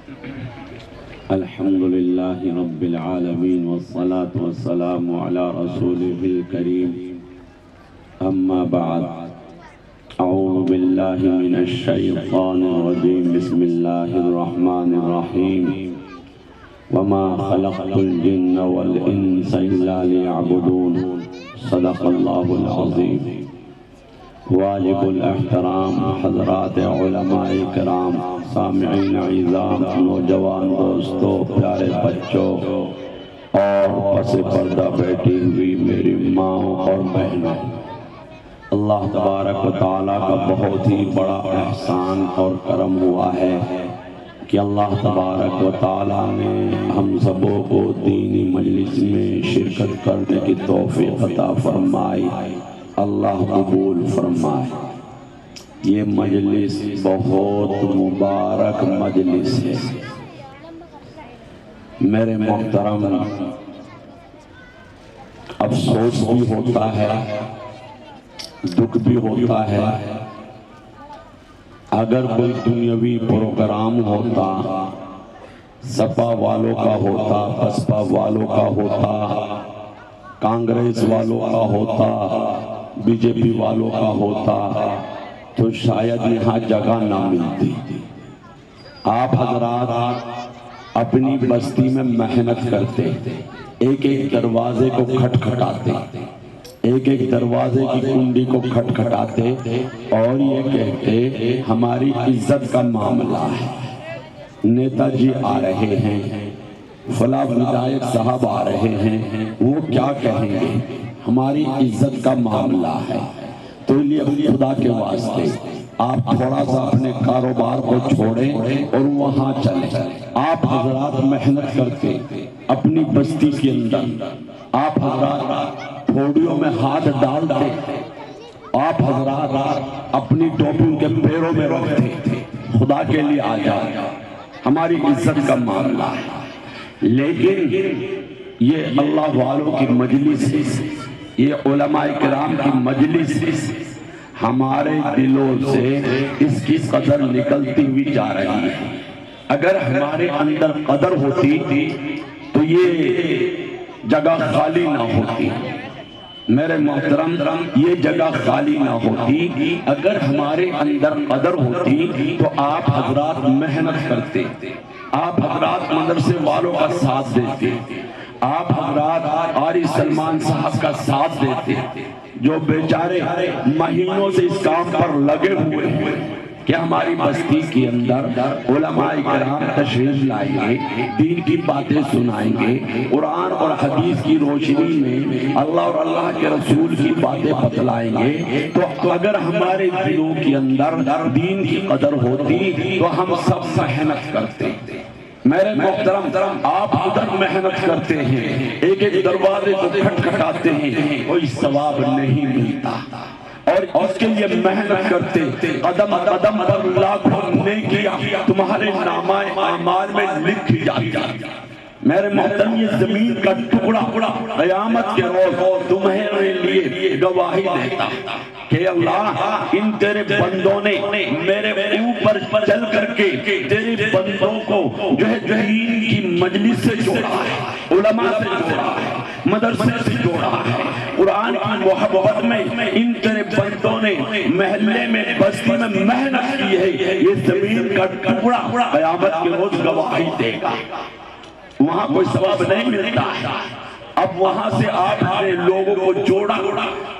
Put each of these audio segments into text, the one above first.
الحمد لله رب العالمين والصلاة والسلام على رسوله الكريم أما بعد أعوذ بالله من الشيطان الرجيم بسم الله الرحمن الرحيم وما خلقت الجن والإنس إلا ليعبدون صدق الله العظيم واجب الاحترام حضرات علماء کرام، سامعین عظام، نوجوان دوستوں، پیارے بچوں اور پس پردہ بیٹھی ہوئی میری ماں اور بہنوں، اللہ تبارک و تعالیٰ کا بہت ہی بڑا احسان اور کرم ہوا ہے کہ اللہ تبارک و تعالیٰ نے ہم سبوں کو دینی مجلس میں شرکت کرنے کی توفیق عطا فرمائی۔ اللہ قبول فرمائے۔ یہ مجلس بہت مبارک مجلس ہے۔ میرے محترم، افسوس بھی ہوتا ہے، دکھ بھی ہوتا ہے، اگر کوئی دنیاوی پروگرام ہوتا، سپا والوں کا ہوتا، بسپا والوں کا ہوتا، کانگریس والوں کا ہوتا، بی جے پی والوں کا ہوتا، تو شاید یہاں جگہ نہ ملتی۔ آپ حضرات اپنی بستی میں محنت کرتے، ایک ایک دروازے کو کھٹکھٹاتے، ایک ایک دروازے کی کنڈی کو کھٹکھٹاتے اور یہ کہتے ہماری عزت کا معاملہ ہے، نیتا جی آ رہے ہیں، فلاں ودھایک صاحب آ رہے ہیں، وہ کیا کہیں گے، ہماری عزت کا معاملہ ہے۔ تو لیے خدا کے واسطے آپ تھوڑا سا اپنے کاروبار کو چھوڑیں اور وہاں چلیں۔ آپ حضرات محنت کرتے اپنی بستی کے اندر، آپ حضرات پھوڑیوں میں ہاتھ ڈالتے، آپ حضرات اپنی ٹوپی کے پیروں میں رکھتے، خدا کے لیے آ جائے، ہماری عزت کا معاملہ ہے۔ لیکن یہ اللہ والوں کی مجلس، یہ علماء کرام کی مجلس ہمارے دلوں سے اس کی قدر نکلتی ہوئی جا رہی ہے۔ اگر ہمارے اندر قدر ہوتی تو یہ جگہ خالی نہ ہوتی۔ میرے محترم، یہ جگہ خالی نہ ہوتی اگر ہمارے اندر قدر ہوتی تو آپ حضرات محنت کرتے، آپ حضرات مدرسے والوں کا ساتھ دیتے، آپ حضرات قاری سلمان صاحب کا ساتھ دیتے، جو بیچارے مہینوں سے اس کام پر لگے ہوئے ہیں کہ ہماری بستی کے اندر علماء کرام تشریف لائیں گے، دین کی باتیں سنائیں گے، قرآن اور حدیث کی روشنی میں اللہ اور اللہ کے رسول کی باتیں بتلائیں گے۔ تو اگر ہمارے دلوں کے اندر دین کی قدر ہوتی تو ہم سب محنت کرتے۔ میرے محترم، آپ ادھر محنت کرتے ہیں، ایک ایک دروازے کو کھٹکھٹاتے ہیں، کوئی ثواب نہیں ملتا، اور اس کے لیے محنت کرتے، قدم قدم پر لاکھوں نیکیاں تمہارے نامہ اعمال میں لکھی جاتی۔ میرے محترم، یہ زمین کا ٹکڑا قیامت کے روز تمہارے لیے گواہی دیتا کہ اللہ، ان تیرے بندوں نے میرے اوپر چل کر کے تیرے بندوں کو جو ہے دین کی مجلس سے جوڑا ہے، علماء سے جوڑا ہے، مدرسے سے جوڑا ہے، قرآن کی محبت میں ان تیرے بندوں نے محلے میں بستی میں محنت کی ہے۔ یہ زمین کا ٹکڑا قیامت کے روز گواہی دے گا، وہاں کوئی ثواب نہیں ملتا ہے۔ اب وہاں سے آپ نے لوگوں کو جوڑا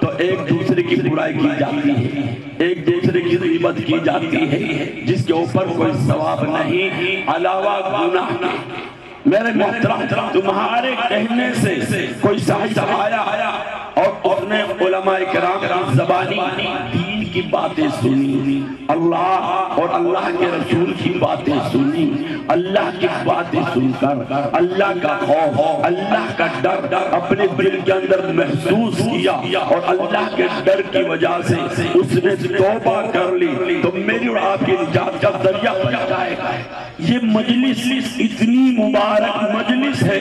تو ایک دوسرے کی برائی کی جاتی ہے، ایک دوسرے کی غیبت کی جاتی ہے، جس کے اوپر کوئی ثواب نہیں علاوہ گناہ کے۔ میرے محترم، تمہارے کہنے سے کوئی صاحب آیا اور اس نے علماء کرام کی زبانی دین کی باتیں سنی، اللہ اور اللہ کے رسول کی باتیں سنی، اللہ کی باتیں سن کر اللہ کا خوف، اللہ کا ڈر اپنے دل کے اندر محسوس کیا اور اللہ کے ڈر کی وجہ سے اس نے توبہ کر لی تو میری اور آپ کی نجات کا ذریعہ بن جائے گا۔ یہ مجلس اتنی مبارک مجلس ہے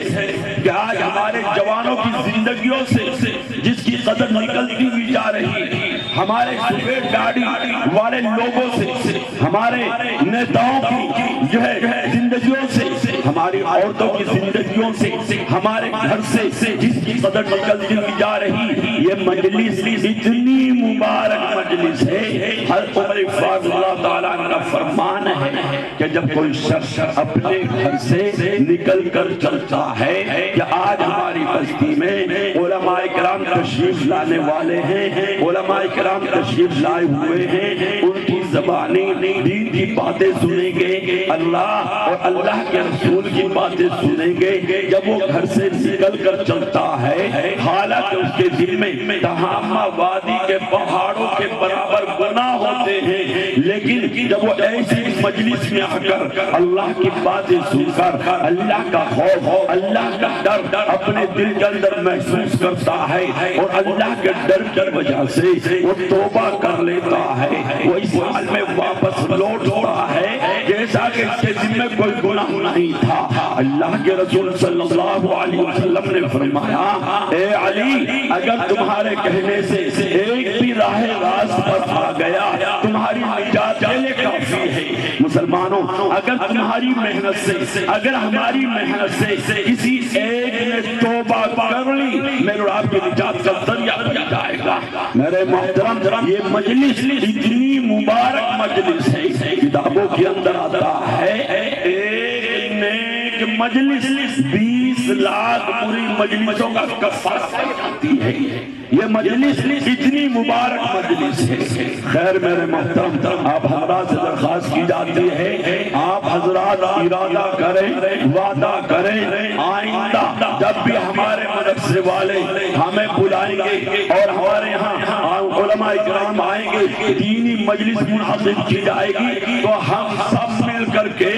کہ آج ہمارے جوانوں کی زندگیوں سے جس کی قدر نکلتی ہوئی جا رہی ہے، ہمارے سفید داڑھی والے لوگوں سے، ہمارے نیتاؤں کی جو ہے زندگیوں سے، ہماری عورتوں کی زندگیوں سے، ہمارے گھر سے جس کی قدر نکلتی ہوئی جا رہی، یہ مجلس اتنی مبارک مجلس ہے۔ حضرت عمر فاروق اللہ تعالیٰ کا فرمان ہے کہ جب کوئی شخص اپنے گھر سے نکل کر چلتا ہے کہ آج ہماری بستی میں علماء کرام تشریف لانے والے ہیں، علماء کرام تشریف لائے ہوئے ہیں، ان کی زبانی دین کی باتیں سنیں گے، اللہ اور اللہ کے رسول کی باتیں سنیں گے، جب وہ گھر سے نکل کر چلتا ہے حالانکہ اس کے دل میں تہامہ وادی کے پہاڑوں کے برابر گناہ ہوتے ہیں، لیکن جب وہ ایسی مجلس میں آ کر اللہ کی باتیں سن کر اللہ کا خوف، اللہ کا ڈر اپنے دل کے اندر محسوس کرتا ہے اور اللہ کے ڈر کی وجہ سے وہ توبہ کر لیتا ہے، وہ اس حال میں واپس لوٹتا ہے جیسا کہ اس کے دل میں کوئی گناہ نہیں تھا۔ اللہ کے رسول صلی اللہ علیہ وسلم نے فرمایا، اے علی، اگر تمہارے کہنے سے ایک بھی راہ راست پر آ گیا تمہاری نجات کے لیے کافی ہے۔ مسلمانوں، اگر تمہاری محنت سے، اگر ہماری محنت سے کسی ایک نے توبہ کر لی، میرے اور آپ کی نجات کا ذریعہ بن جائے گا۔ میرے محترم، یہ مجلس اتنی مبارک مجلس ہے، کتابوں کے اندر آتا ہے ایک نیک مجلس 20 لاکھ پوری مجلسوں کا کفارہ کرتی ہے۔ یہ مجلس اتنی مبارک مجلس ہے۔ خیر میرے محترم، آپ حضرات سے درخواست کی جاتی ہے، آپ حضرات ارادہ کریں، وعدہ کریں، آئندہ جب بھی ہمارے مدرسے والے ہمیں بلائیں گے اور ہمارے یہاں علماء کرام آئیں گے، دینی مجلس منعقد کی جائے گی، تو ہم سب مل کر کے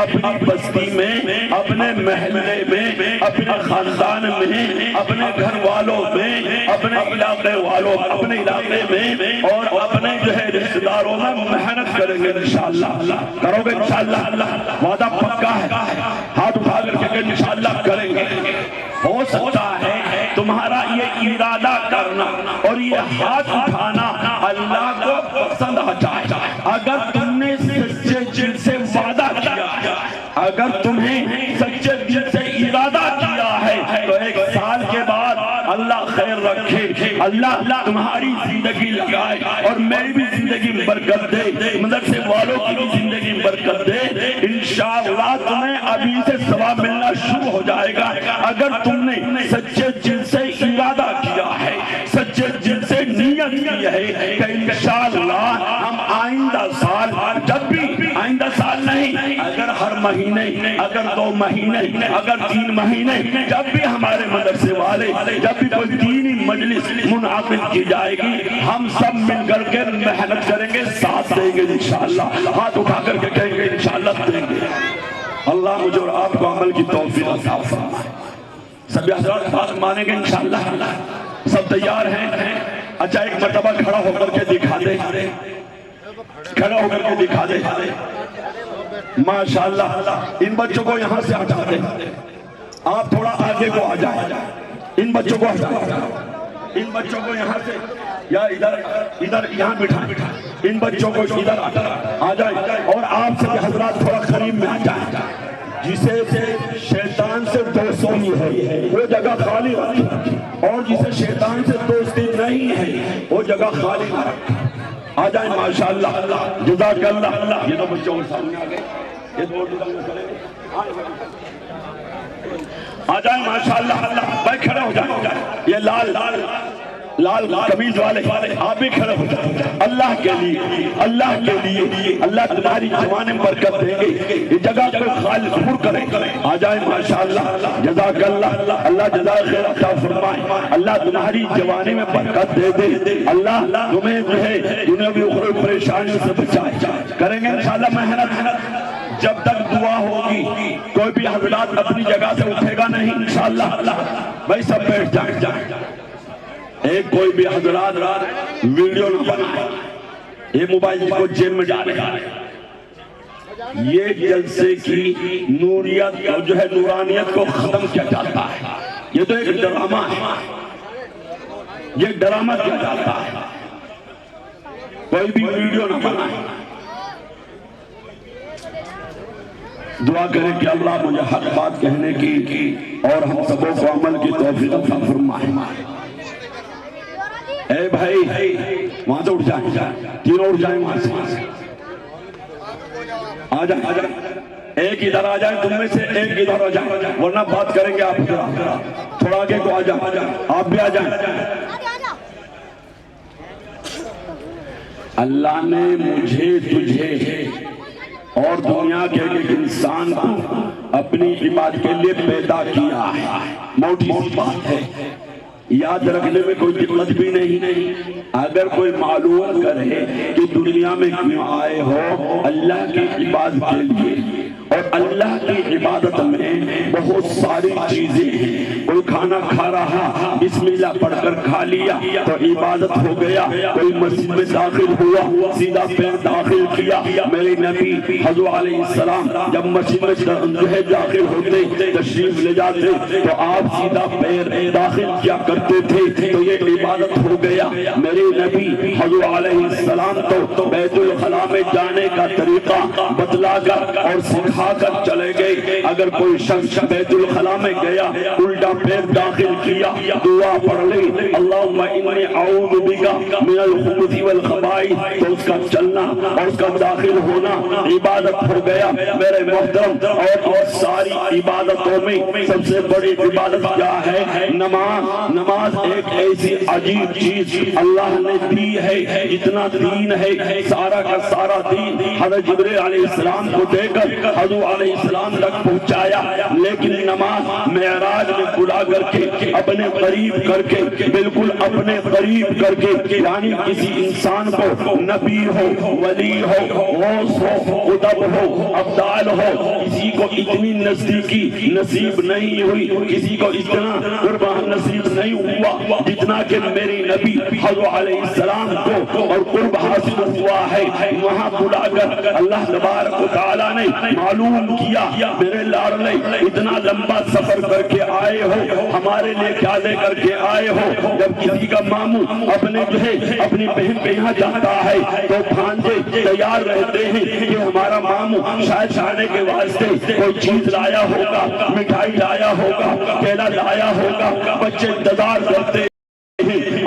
اپنی بستی میں، اپنے محلے میں، اپنے خاندان میں، اپنے گھر والوں میں، اپنے علاقے والوں، اپنے علاقے میں اور اپنے جو ہے رشتہ داروں میں محنت کریں گے انشاءاللہ۔ کرو گے انشاءاللہ؟ وعدہ پکا ہے؟ ہاتھ اٹھا کر کے انشاءاللہ کریں گے۔ ہو سکتا ہے تمہارا یہ ارادہ کرنا اور یہ ہاتھ اٹھانا اللہ کو پسند آ جائے اگر تم نے سچے دل سے وعدہ کیا، اگر تمہیں سچے دل سے ارادہ کیا ہے تو ایک سال کے بعد اللہ خیر رکھے، اللہ تمہاری زندگی لگائے اور میری بھی زندگی میں برکت دے، مدرسے والوں کی بھی زندگی میں برکت دے، انشاءاللہ تمہیں ابھی سے ثواب ملنا شروع ہو جائے گا۔ اگر تم نے سچے دل سے ارادہ کیا ہے، سچے دل سے نیت کی ہے کہ انشاءاللہ ہم آئندہ سال، جب بھی آئندہ سال نہیں، اگر ہر مہینے، اگر 2 مہینے، اگر 3 مہینے، جب بھی ہمارے مدرسے والے، جب بھی کوئی دینی مجلس منعقد کی جائے گی، ہم سب مل کر کے محنت کریں گے، ساتھ دیں گے انشاءاللہ، ہاتھ اٹھا کر کے کہیں گے انشاءاللہ دیں گے۔ اللہ مجھے اور آپ کو عمل کی توفیق عطا فرمائے۔ سب حضرات بات مانیں گے انشاءاللہ؟ سب تیار ہیں؟ اچھا ایک مرتبہ کھڑا ہو کر کے دکھا دے، کھڑا ہو کر کے دکھا دے۔ ماشاءاللہ، ان بچوں کو یہاں سے ہٹا دے، آپ تھوڑا آگے کو آ جائیں، ان بچوں کو ہٹا دے، ان بچوں کو یہاں سے یا ادھر یہاں بٹھا، ان بچوں کو ادھر آ جائیں اور آپ سے حضرات تھوڑا قریب میں آ جائیں۔ جسے شیطان سے دوستی ہے وہ جگہ خالی رکھیں، اور جسے شیطان سے دوستی نہیں ہے وہ جگہ خالی نہ رکھیں۔ آ جائیں ماشاءاللہ، جزاک اللہ۔ یہ دو بچوں کے سامنے آ گئے، یہ دو آ جائیں ماشاءاللہ، بھائی کھڑے ہو جائیں۔ یہ لال قمیض والے آپ بھی کھڑے ہو جائیں۔ اللہ کے لیے، اللہ کے لیے، اللہ تمہاری جوانی میں برکت دیں گے، یہ جگہ کو خالص پر کریں۔ آ جائیں ماشاءاللہ، جزاک اللہ، اللہ جزائے خیر عطا فرمائے، اللہ تمہاری جوانی میں برکت دے دے، اللہ تمہیں جو ہے دنیاوی اخروی پریشانیوں سے بچائے۔ کریں گے انشاءاللہ محنت، جب تک دعا ہوگی کوئی بھی حضرات اپنی جگہ سے اٹھے گا نہیں انشاءاللہ۔ بھائی سب بیٹھ جائیں، ایک کوئی بھی حضرات ویڈیو نہ بنائے، یہ موبائل کو جیب میں ڈالے۔ یہ جلسے کی نوریت جو ہے نورانیت کو ختم کیا جاتا ہے، یہ تو ایک ڈرامہ ہے، یہ ڈرامہ کیا جاتا ہے۔ کوئی بھی ویڈیو نہ بنائے، دعا کریں کہ اللہ مجھے حق بات کہنے کی اور ہم سبوں کو عمل کی توفیق عطا فرمائے۔ اے بھائی وہاں سے اٹھ جائیں، تینوں اٹھ جائیں وہاں سے، آ جائیں، ایک ادھر آ جائیں، تم میں سے ایک ادھر آ جائیں، ورنہ بات کریں گے آپ تھوڑا آگے کو آ جائیں، آپ بھی آ جائیں۔ اللہ نے مجھے تجھے اور دنیا کے ایک انسان کو اپنی عبادت کے لیے پیدا کیا ہے، موٹی سی بات ہے، یاد رکھنے میں کوئی دقت بھی نہیں۔ اگر کوئی معلوم کرے کہ دنیا میں کیوں آئے ہو، اللہ کی عبادت کے لیے، اور اللہ کی عبادت میں بہت ساری چیزیں ہیں۔ کوئی کھانا کھا رہا، بسم اللہ پڑھ کر کھا لیا تو عبادت ہو گیا۔ کوئی مسجد میں داخل ہوا، سیدھا پیر داخل کیا۔ میرے نبی حضور علیہ السلام جب مسجد میں داخل ہوتے، تشریف لے جاتے تو آپ سیدھا پیر داخل کیا کرتے تھے، تو یہ عبادت ہو گیا۔ میرے نبی حضور علیہ السلام تو بیت الخلاء میں جانے کا طریقہ بتلا کر اور سکھا کر چلے گئے۔ اگر کوئی شخص بیت الخلاء میں گیا، الٹا پیر داخل کیا، دعا پڑھ لی اللہم انی اعوذ بک من الخبث والخبائث، تو اس کا چلنا اور اس کا داخل ہونا عبادت ہو گیا۔ میرے محترم، اور ساری عبادتوں میں سب سے بڑی عبادت کیا ہے؟ نماز ایک ایسی عجیب چیز اللہ نے دی ہے، اتنا دین ہے، سارا کا سارا دین حضرت جبرائیل علیہ السلام کو دے کر حضور علیہ السلام تک پہنچایا، لیکن نماز معراج میں بلا کر کے اپنے قریب کر کے، بالکل اپنے قریب کر کے، یعنی کسی انسان کو نبی ہو، ولی ہو، غوث ہو، قطب ہو، ابدال ہو، کسی کو اتنی نزدیکی نصیب نہیں ہوئی، کسی کو اتنا قربان نصیب نہیں ہوا جتنا کہ میری نبی حضور علیہ السلام کو اور قرب حاصل ہوا ہے۔ وہاں بلا کر اللہ تبارک و تعالیٰ نے معلوم کیا، میرے لاڈلے اتنا لمبا سفر کر کے آئے ہو، ہمارے لیے کیا لے کر کے آئے ہو؟ جب کسی کا ماموں اپنے اپنی بہن کے یہاں جاتا ہے تو بھانجے تیار رہتے ہیں کہ ہمارا ماموں شاید جانے کے واسطے کوئی چیز لایا ہوگا، مٹھائی لایا ہوگا، کیلا لایا ہوگا، بچے انتظار کرتے ہیں۔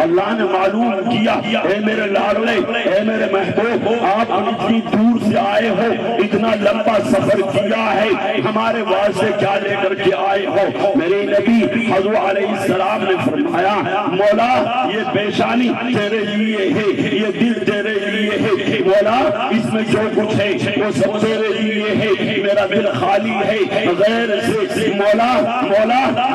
اللہ نے معلوم کیا، اے میرے لاڈلے، اے میرے محبوب، آپ اتنی دور سے آئے ہو، اتنا لمبا سفر کیا ہے، ہمارے واسطے کیا لے کر کے آئے ہو؟ میرے نبی حضور علیہ السلام نے فرمایا، مولا یہ پیشانی تیرے لیے ہے، یہ دل تیرے لیے ہے، مولا اس میں جو کچھ ہے وہ سب تیرے لیے ہے، میرا دل خالی ہے غیر سے، مولا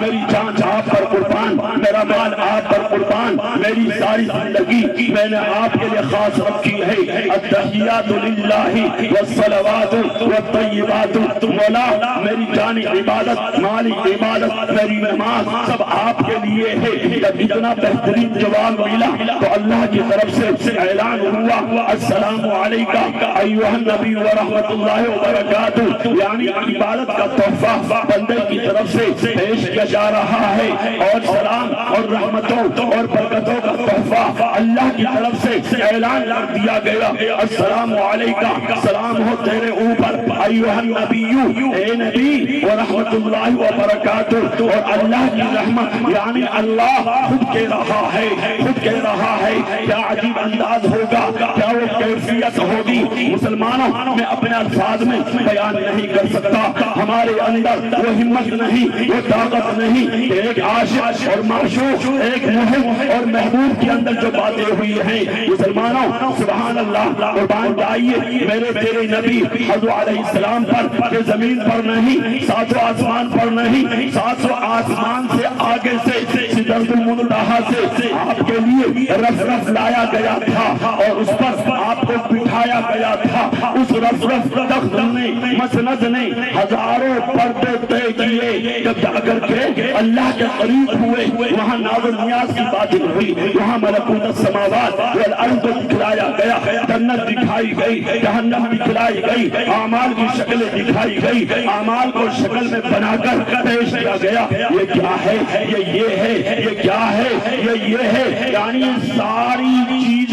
میری جان آپ پر قربان، میرا مال آپ پر قربان، میری ساری زندگی میں نے آپ کے لیے خاص رکھی ہے، التحیات للہ والصلوات والطیبات، مولا میری جانی عبادت، مالی عبادت، میری نماز سب آپ کے لیے ہے۔ جب اتنا بہترین جواب ملا تو اللہ کی طرف سے اعلان ہوا، السلام علیکہ ایھا النبی ورحمۃ اللہ وبرکاتہ، یعنی عبادت کا تحفہ بندے کی طرف سے پیش کیا جا رہا ہے، اور سلام اور رحمتوں اور برکتوں کا تحفہ اللہ کی طرف سے اعلان کر دیا گیا، السلام علیکہ، سلام ہو تیرے اوپر ایھا النبی، اے نبی، ورحمۃ اللہ وبرکاتہ، اور اللہ کی رحمت، یعنی اللہ خود کہہ رہا ہے، کیا عجیب انداز ہوگا، کیا وہ کیفیت ہوگی مسلمانوں، میں اپنے الفاظ میں بیان نہیں کر سکتا، ہمارے اندر وہ ہمت نہیں، وہ طاقت نہیں کہ ایک عاشق اور معشوق، ایک محب اور محبوب کے اندر جو باتیں ہوئی ہیں، مسلمانوں سبحان اللہ، قربان جائیے میرے تیرے نبی حضور علیہ السلام پر، کہ زمین پر نہیں، ساتوں آسمان پر نہیں، ساتوں آسمان سے آگے سے سدرۃ المنتہا سے آپ کے لیے رف لایا گیا تھا، اور اس پر آپ کو بٹھایا گیا تھا، اس رف تخت نے، مسند نے ہزاروں پردے طے کیے، جب جا کر کے اللہ کے قریب ہوئے، وہاں ناز و نیاز کی باتیں ہوئی۔ ہوئی، وہاں ملکوت السماوات والارض کو دکھلایا گیا، جنت دکھائی گئی، جہنم دکھلائی گئی، اعمال کی شکلیں دکھائی گئی، اعمال کو شکل میں بنا کر پیش کیا گیا۔ یہ کیا ہے؟ یہ ہے، یہ کیا ہے؟ یہ ہے، یعنی ساری چیزیں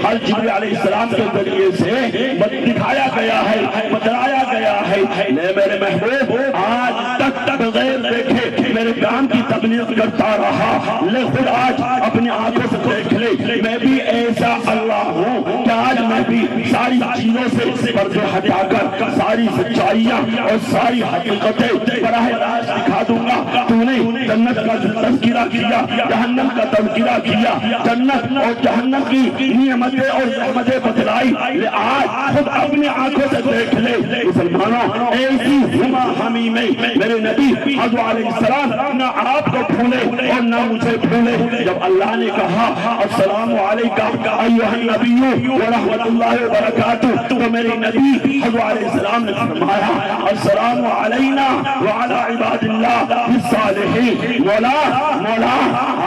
ہر جبریل علیہ السلام کے ذریعے سے دکھایا گیا ہے، بتلایا گیا ہے۔ میرے محبوب آج تک بغیر دیکھے میرے کام کی تبلیغ کرتا رہا، لے خود آج اپنی آنکھوں سے دیکھ لے، میں بھی ایسا اللہ ہوں کہ آج میں بھی ساری چیزوں سے پردے ہٹا کر ساری سچائیاں اور ساری حقیقتیں براہ راست دکھا دوں گا۔ تو نے جنت کا تذکرہ کیا، جہنم کا تذکرہ کیا، جنت اور جہنم کی نعمتیں اور رحمتیں بتلائی، آج خود اپنی آنکھوں سے دیکھ لے۔ مسلمانوں، ایسی ہما ہمی میں میرے نبی حضرت علیہ السلام نہ آپ کو بھولے اور نہ مجھے بھولے۔ جب اللہ نے کہا السلام علیکم ایھا النبی ورحمۃ اللہ وبرکاتہ، تو میرے نبی حضرت علیہ السلام نے فرمایا السلام علینا وعلی عباد اللہ الصالحین۔ مولا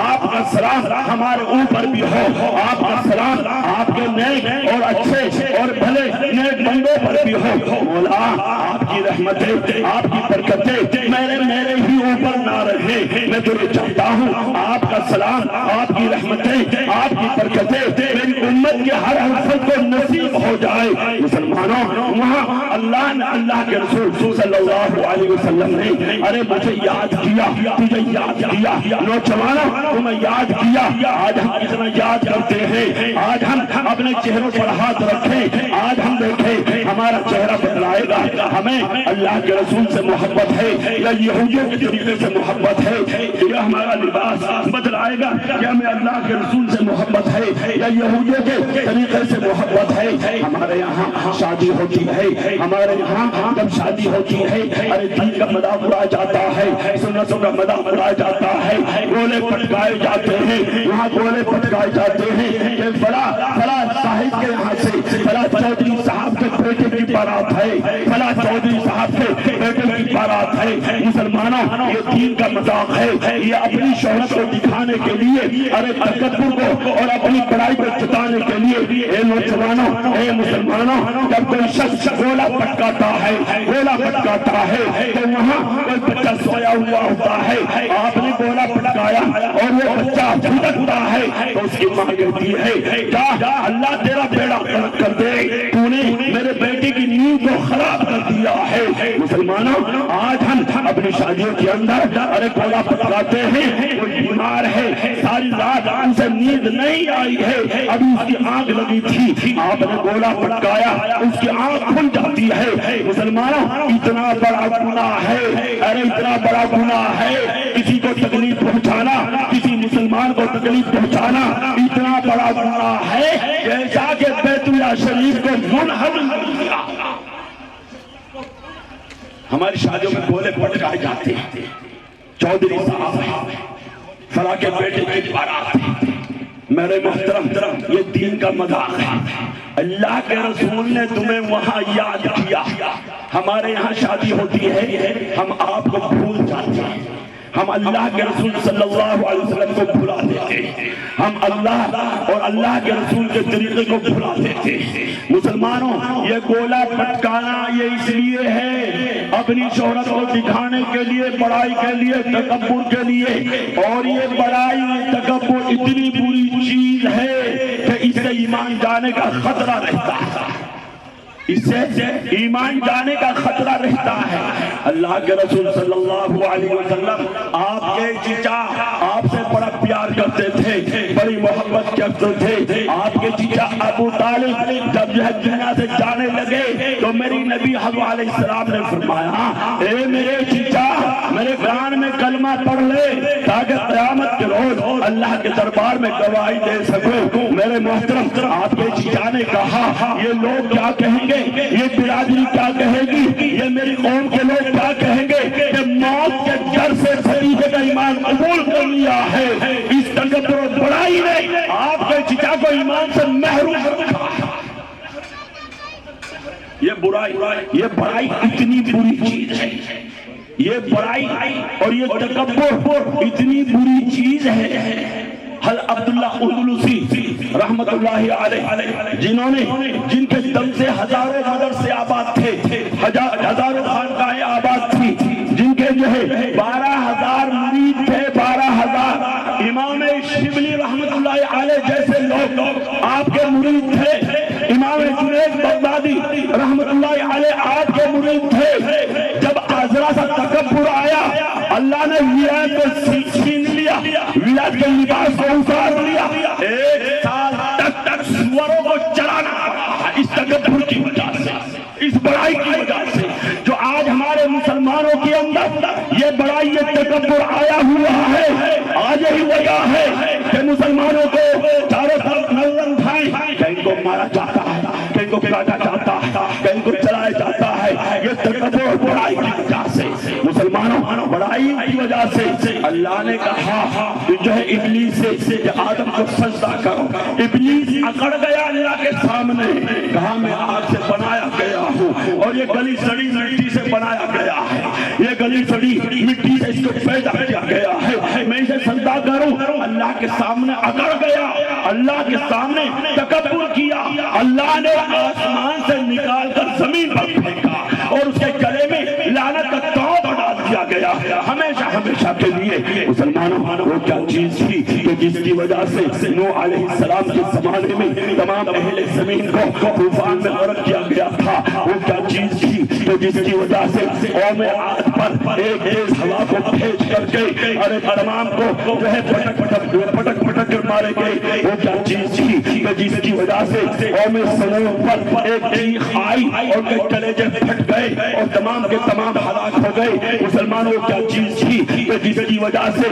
آپ کا سلام ہمارے اوپر بھی ہو، آپ کا سلام آپ کے نیک اور اچھے اور بھلے نیک بندوں پر بھی ہو۔ مولا آپ کی رحمتیں، آپ کی برکتیں میرے ہی اوپر نہ رہے، میں تو یہ چاہتا ہوں آپ کا سلام، آپ کی رحمتیں، آپ کی برکتیں میری امت کے ہر فرد کو نصیب ہو جائے۔ مسلمانوں، وہاں اللہ کے رسول صلی اللہ علیہ وسلم نے ارے مجھے یاد کیا، تجھے یاد کیا، نوجوانوں تمہیں یاد کیا۔ آج ہم کتنا یاد کرتے ہیں، آج ہم اپنے چہروں پر ہاتھ رکھیں، آج ہم دیکھیں ہمارا چہرہ بدلائے گا، ہمیں اللہ کے رسول سے محبت ہے یا یہودیوں کے طریقے سے محبت ہے، یا ہمارا لباس بدلائے گا کہ ہمیں اللہ کے رسول سے محبت ہے یا یہودیوں کے طریقے سے محبت ہے۔ ہمارے یہاں شادی ہوتی ہے، ہمارے یہاں جب شادی ہوتی ہے ارے دین کا مذاق اڑایا جاتا ہے، سنتوں کا مذاق اڑایا جاتا ہے، گولے پٹکائے جاتے ہیں، وہاں گولے پٹکائے جاتے ہیں کہ فلاں صاحب کے یہاں سے فلاں چودھری صاحب کے بیٹے کی بارات ہے، فلاں چودھری صاحب کے بیٹے کی بارات ہے۔ مسلمانوں، یہ دین کا مذاق ہے، یہ اپنی شہرت کو دکھانے کے لیے ارے تکبر کو اور اپنی بڑائی کو جتانے کے لیے۔ اے نوجوانوں، اے مسلمانوں، جب کوئی شخص گولا پٹکاتا ہے تو وہاں کوئی بچہ سویا ہوا ہوتا ہے، آپ نے گولا پٹکایا اور وہ بچہ بھٹکتا ہے تو اس کی ماں کہتی ہے کیا اللہ تیرا بیڑا غرق کر دے، تو نے میرے بیٹے کی نیند کو خراب کر دیا ہے۔ مسلمانوں، آج ہم اپنی شادیوں کے اندر ارے گولا پٹکاتے ہیں، کوئی بیمار ہے ساری رات ان سے نیند نہیں آئی ہے، ابھی اس کی آنکھ لگی تھی، آپ نے گولا پٹکایا اس کی آنکھ کھل جاتی ہے۔ مسلمانوں، اتنا بڑا گناہ ہے، ارے اتنا بڑا گناہ ہے کسی کو تکلیف پہنچانا، کسی مسلمان کو تکلیف پہنچانا اتنا بڑا گناہ ہے جیسا کہ بیت اللہ شریف کو منہدم کر دیا۔ ہماری شادیوں میں گولے پٹکائے جاتے ہیں، چودھری صاحب فلاں کے بیٹے کی بارات ہے۔ میرے محترم، یہ دین کا مذاق ہے۔ اللہ کے رسول نے تمہیں وہاں یاد کیا۔ ہمارے یہاں شادی ہوتی ہے، ہم آپ کو بھول جاتے ہیں، ہم اللہ کے رسول صلی اللہ علیہ وسلم کو بھلا دیتے ہیں، ہم اللہ اور اللہ کے رسول کے طریقے کو بھلا دیتے ہیں۔ مسلمانوں، یہ گولا پٹکانا یہ اس لیے ہے اپنی شہرت کو دکھانے کے لیے، بڑائی کے لیے، تکبر کے لیے، اور یہ بڑائی تکبر اتنی بری چیز ہے کہ اس سے ایمان جانے کا خطرہ رہتا ہے، اس سے ایمان جانے کا خطرہ رہتا ہے۔ اللہ کے رسول صلی اللہ علیہ وسلم آپ کے چچا آپ سے بڑا پیار کرتے تھے، بڑی محبت کرتے تھے۔ آپ کے چچا ابو طالب جب دنیا سے جانے لگے تو میری نبی حضرت علیہ السلام نے فرمایا اے میرے چچا میرے کان میں کلمہ پڑھ لے تاکہ قیامت کے روز اللہ کے دربار میں گواہی دے سکو۔ میرے محترم، آپ کے چچا نے کہا یہ لوگ کیا کہیں گے، یہ برادری کیا کہے گی، یہ میری قوم کے لوگ کیا کہیں گے کہ موت کے ڈر سے خلیفے کا ایمان قبول کر لیا ہے۔ اس تکبر و بڑائی نے آپ کے چچا کو ایمان سے محروم رکھا۔ یہ بڑائی اتنی بری چیز ہے، یہ بڑائی اور یہ تکبر اتنی بری چیز ہے۔ عبداللہ اندلسی رحمت اللہ علیہ، جن کے دم سے ہزاروں مدرسے آباد تھے، ہزاروں خانقاہیں آباد تھی، جن کے جو ہے 12,000 مرید تھے، 12,000 امام شبلی رحمت اللہ علیہ جیسے لوگ آپ کے مرید تھے، امام جنید بغدادی رحمت اللہ علیہ آپ کے مرید تھے۔ جب ذرا سا تکبر آیا، اللہ نے ولایت کو چھین لیا، ولایت کے لباس کو اتار لیا، 1 سال تک سوروں کو چلانا پڑا اس تکبر کی وجہ سے، اس بڑائی کی وجہ سے۔ جو آج ہمارے مسلمانوں کے اندر یہ بڑائی، یہ تکبر آیا ہوا ہے، آج یہی وجہ ہے کہ مسلمانوں کو چاروں طرف نظر اٹھائیں، کہ ان کو مارا جاتا ہے، کہ ان کو کاٹا جاتا ہے، کہ ان کو چلایا جاتا ہے، یہ تکبر اور بڑائی کی وجہ سے، مسلمانوں بڑائی کی وجہ سے اللہ نے کہا جو ہے ابلیس سے کہ آدم کو سجدہ کرو۔ ابلیس اکڑ گیا اللہ کے سامنے، کہا میں آگ سے بنایا گیا ہوں اور یہ گلی سڑی مٹی سے بنایا گیا ہے، یہ گلی سڑی مٹی سے اس کو پیدا کیا گیا ہے، میں اسے سجدہ کروں؟ اللہ کے سامنے اکڑ گیا، اللہ کے سامنے تکبر کیا، اللہ نے آسمان سے نکال کر زمین پر پھینکا اور اس کے گلے میں لعنت کا توق ڈال دیا گیا ہمیشہ ہمیشہ کے لیے۔ مسلمانوں وہ کیا چیز تھی کہ جس کی وجہ سے نوح علیہ السلام کے زمانے میں تمام اہل زمین کو طوفان میں غرق کیا گیا تھا؟ وہ کیا چیز تھی کہ جس کی وجہ سے قوم عاد پر ایک تیز ہوا کو بھیج کر کے اور تمام کو جو ہے پٹک کر مارے گئے؟ وہ کیا چیز تھی کہ جس کی وجہ سے قوم سمود پر ایک چیخ آئی اور کے کلیجے پھٹ گئے اور تمام کے تمام ہلاک ہو گئے؟ مسلمانوں کیا چیز تھی کہ جس کی وجہ سے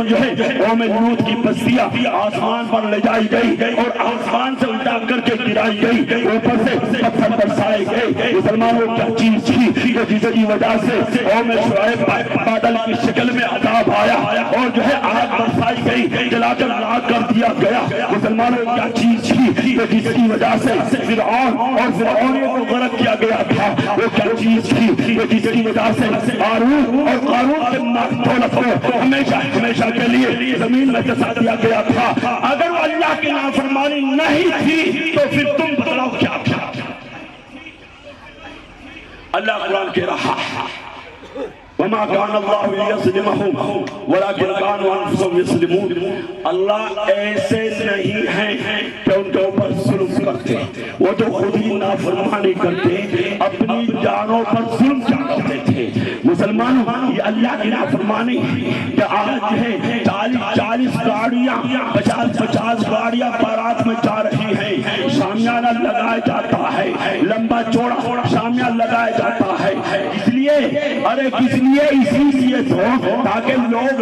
جو ہے قوم لوط کی بستیاں آسمان پر لے جائی گئی اور آسمان سے الٹا کر کے گرائی گئی، اوپر سے پتھر برسائے گئے؟ مسلمانوں کیا چیز تھی کہ جس کی وجہ سے قوم شعیب پر بادل کی شکل میں عذاب آیا اور جو ہے آگ برسائی گئی، جلا کر راکھ کر دیا گیا؟ مسلمانوں کیا چیز تھی کہ جس کی وجہ سے فرعون اور فرعونیوں کو غرق کیا گیا تھا؟ وہ کیا چیز تھی کہ جس کی وجہ سے قارون اور قارون کے دولت کو ہمیشہ ہمیشہ کے لیے زمین میں دسا دیا گیا تھا؟ اگر وہ اللہ کی نافرمانی نہیں تھی تو پھر تم بتلاؤ کیا تھا؟ اللہ قرآن کہہ رہا وَمَا كَانَ اللَّهُ لِيَظْلِمَهُمْ وَلَكِنْ كَانُوا أَنفُسَهُمْ يَظْلِمُونَ۔ اللہ ایسے نہیں ہیں کہ ان کے اوپر ظلم کرتے، وہ تو خود ہی نافرمانی کرتے، اپنی جانوں پر ظلم کرتے تھے۔ مسلمانوں یہ اللہ کی نافرمانی کہ آج ہے 40 گاڑیاں 50 گاڑیاں بارات میں جا رہی ہیں، شامیانہ لگایا جاتا ہے، لمبا چوڑا شامیانہ لگایا جاتا ہے، اس لیے اسی لیے تو تاکہ لوگ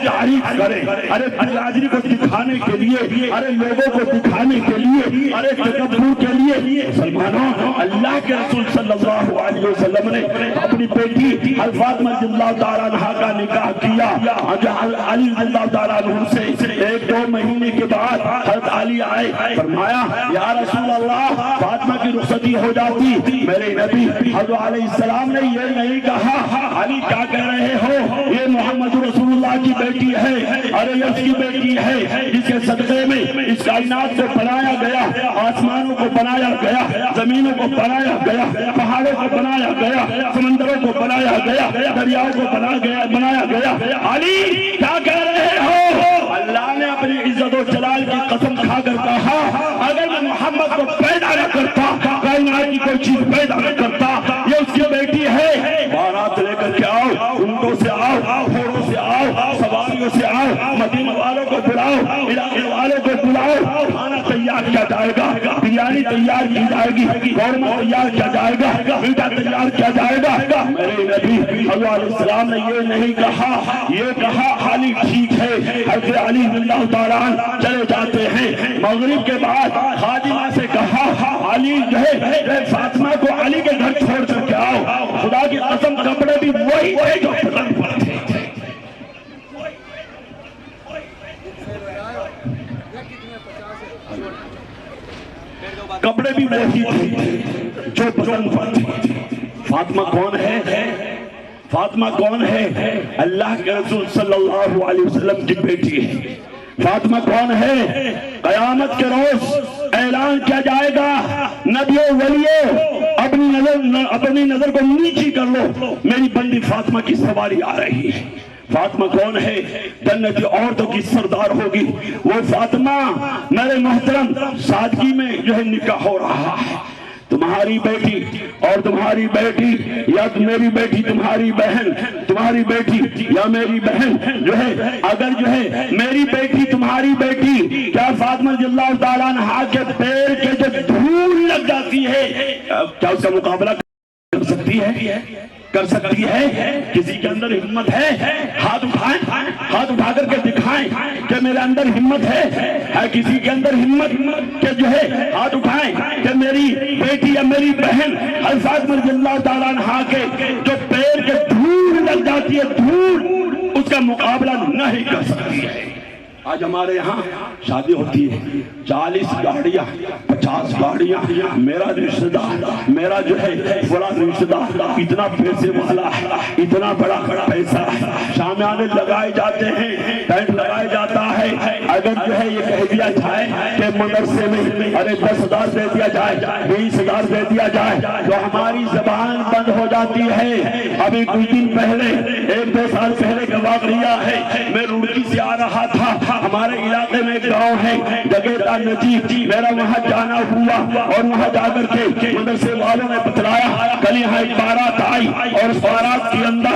تعریف کریں، ارے برادری کو دکھانے کے لیے، ارے لوگوں کو دکھانے کے لیے، ارے تکبر کے لیے۔ مسلمانوں اللہ کے رسول صلی اللہ علیہ وسلم نے اپنی بیٹی فاطمہ رضی اللہ تعالیٰ عنہا کا نکاح کیا، علی رضی اللہ تعالیٰ عنہ سے 1-2 مہینے کے بعد حضرت علی آئے، فرمایا یا رسول اللہ فاطمہ کی رخصتی ہو جاتی، میرے نبی حضرت علیہ السلام نے یہ نہیں کہا علی کیا کہہ رہے ہو، یہ محمد رسول اللہ کی بیٹی ہے، ارے یہ اس کی بیٹی ہے جس کے صدقے میں اس کائنات کو بنایا گیا، آسمانوں کو بنایا گیا، زمینوں کو بنایا گیا، پہاڑوں کو بنایا گیا، سمندروں کو بنایا گیا، دریاؤں کو بنایا گیا، علی کیا کہہ رہے ہو؟ اللہ نے اپنی عزت و جلال کی قسم کھا کر کہا اگر میں محمد کو پیدا نہ کرتا، کائنات کی کوئی چیز پیدا نہ کرتا، یہ اس کی بیٹی ہے، بارات لے کر کے آؤ، اونٹوں سے آؤ، گھوڑوں سے آؤ، سواریوں سے آؤ، مدینہ والوں کو بلاؤ، علاقے والوں کو بلاؤ، کھانا تیار کیا جائے گا، بریانی تیار کی جائے گی، قورمہ تیار کیا جائے گا، میٹھا تیار کیا جائے گا۔ میرے نبی حضرت علیہ السلام نے یہ نہیں کہا، یہ کہا علی ٹھیک ہے۔ حضرت علی رضی اللہ تعالیٰ عنہ چلے جاتے ہیں، مغرب کے بعد خادمہ سے کہا علی جو ہے فاطمہ کو علی کے گھر چھوڑ کر کے آؤ، خدا کی قسم کپڑے بھی وہی تھے جو پتن پر تھے، کپڑے بھی وہی تھے جو پتن پر تھے۔ فاطمہ کون ہے؟ فاطمہ کون ہے؟ اللہ کے رسول صلی اللہ علیہ وسلم کی بیٹی ہے۔ فاطمہ کون ہے؟ قیامت کے روز اعلان کیا جائے گا، نبیوں ولیوں اپنی نظر کو نیچی کر لو، میری بندی فاطمہ کی سواری آ رہی ہے۔ فاطمہ کون ہے؟ جنتی عورتوں کی سردار ہوگی وہ فاطمہ۔ میرے محترم سادگی میں جو ہے نکاح ہو رہا ہے، تمہاری بیٹی اور تمہاری بیٹی، یا میری بیٹی تمہاری بہن، تمہاری بیٹی یا میری بہن جو ہے، اگر جو ہے میری بیٹی تمہاری بیٹی، کیا فاطمہ رضی اللہ تعالیٰ عنہا کے پیر کے جو دھول لگ جاتی ہے، کیا اس کا مقابلہ کر سکتی ہے؟ کر سکتی ہے؟ کسی کے اندر ہمت ہے؟ ہاتھ اٹھائیں، ہاتھ اٹھا کر کے دکھائیں کہ میرے اندر ہمت ہے کسی کے اندر ہمت کہ جو ہے ہاتھ اٹھائیں کہ میری بیٹی یا میری بہن فاطمہ رضی اللہ تعالیٰ عنہا کے جو پیر کے دھول لگ جاتی ہے، دھول، اس کا مقابلہ نہیں کر سکتی ہے۔ آج ہمارے یہاں شادی ہوتی ہے، 40 گاڑیاں، 50 گاڑیاں، میرا رشتہ دار، میرا جو ہے فلاں رشتہ دار اتنا پیسے والا ہے، اتنا بڑا پیسہ، شامیانے لگائے جاتے ہیں، ٹینٹ لگائے جاتا ہے۔ اگر جو ہے یہ کہہ دیا جائے کہ مدرسے میں ارے 10,000 دے دیا جائے، 20,000 دے دیا جائے، تو ہماری زبان بند ہو جاتی ہے۔ ابھی کچھ دن پہلے، 1-2 سال پہلے کا واقعہ ہے، میں روڑکی سے آ رہا تھا، ہمارے علاقے میں ایک گاؤں ہے جگیتا نجیب، میرا وہاں جانا ہوا اور وہاں جا کر کے مدرسے والوں نے بتلایا کل یہاں ایک بارات آئی اور اس بارات کے اندر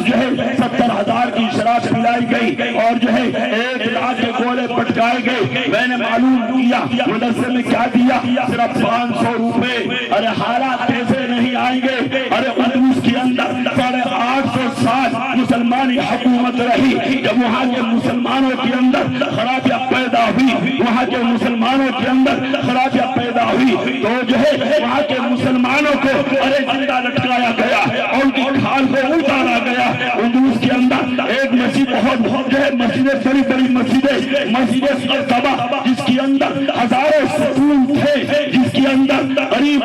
جو ہے 70,000 کی شراب پلائی گئی اور جو ہے 1 لاکھ کے گولے پٹکائے گئے۔ میں نے معلوم کیا مدرسے میں کیا دیا، صرف 500 روپے۔ ارے حالات کیسے نہیں آئیں گے؟ ارے اندلس کے اندر 850 سال مسلمانی حکومت رہی، جب وہاں کے مسلمانوں کے اندر خرابیاں پیدا ہوئی، وہاں کے مسلمانوں کے اندر خرابیاں پیدا ہوئی، تو جو ہے وہاں کے مسلمانوں کو ارے زندہ لٹکایا گیا اور ان کی کھال کو اتارا گیا۔ اندلس کے اندر ایک مسجد بہت جو ہے مسجدیں بڑی مسجدیں، مسجد قرطبہ، جس کے اندر ہزاروں ستون تھے، جس کے اندر قریب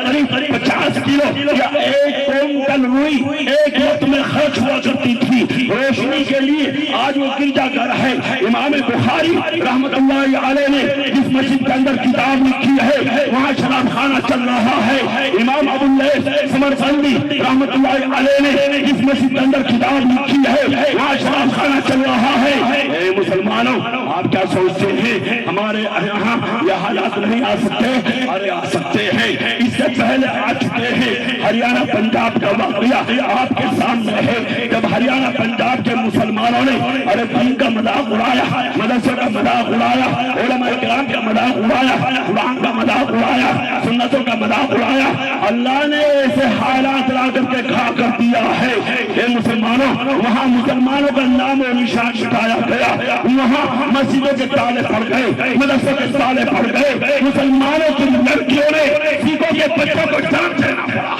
50 کلو یا 1 کوئنٹل روئی ایک وقت میں خرچ ہوا کرتی تھی روشنی کے لیے۔ آج وہ گرجا گھر ہے۔ امام بخاری رحمت اللہ علیہ نے جس مسجد کے اندر کتاب لکھی ہے وہاں شراب خانہ چل رہا ہے۔ امام ابو اللیث سمرقندی رحمت اللہ علیہ نے جس مسجد کے اندر کتاب لکھی ہے وہاں شراب خانہ چل رہا ہے۔ اے مسلمانوں، آپ کیا سوچتے ہیں ہمارے یہاں یہ حالات نہیں آ سکتے؟ ارے آ سکتے ہیں، اس سے پہلے آ چکے ہیں۔ ہریانہ پنجاب کا واقعہ آپ کے سامنے ہے، جب ہریانہ پنجاب کے مسلمانوں نے ارے دین کا مذاق اڑایا، مدرسے کا مذاق اڑایا، علماء کرام کا مذاق اڑایا، قرآن کا مذاق اڑایا، سنتوں کا مذاق اڑایا، اللہ نے ایسے حالات لا کر کے کھا کر دیا ہے کہ مسلمانوں، وہاں مسلمانوں کا نام و نشان مٹایا گیا، وہاں مسجدوں کے تالے پڑ گئے، مدرسوں کے تالے پڑ گئے، مسلمانوں کی لڑکیوں نے سکھوں کے بچوں کو جنم دینا پڑا۔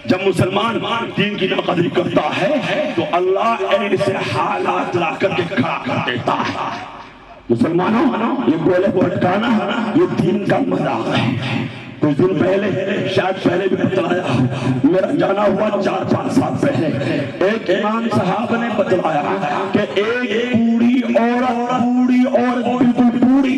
جب مسلمان دین کی ناقدری کرتا ہے تو اللہ ایسے حالات لا کر کے کھڑا کر دیتا ہے۔ مسلمانوں، یہ گولے پٹکانا یہ دین کا مذاق ہے۔ کچھ دن پہلے، شاید پہلے بھی بتلایا، میرا جانا ہوا 4-5 سال پہلے، ایک امام صاحب نے بتلایا کہ ایک بوڑھی عورت بالکل بوڑھی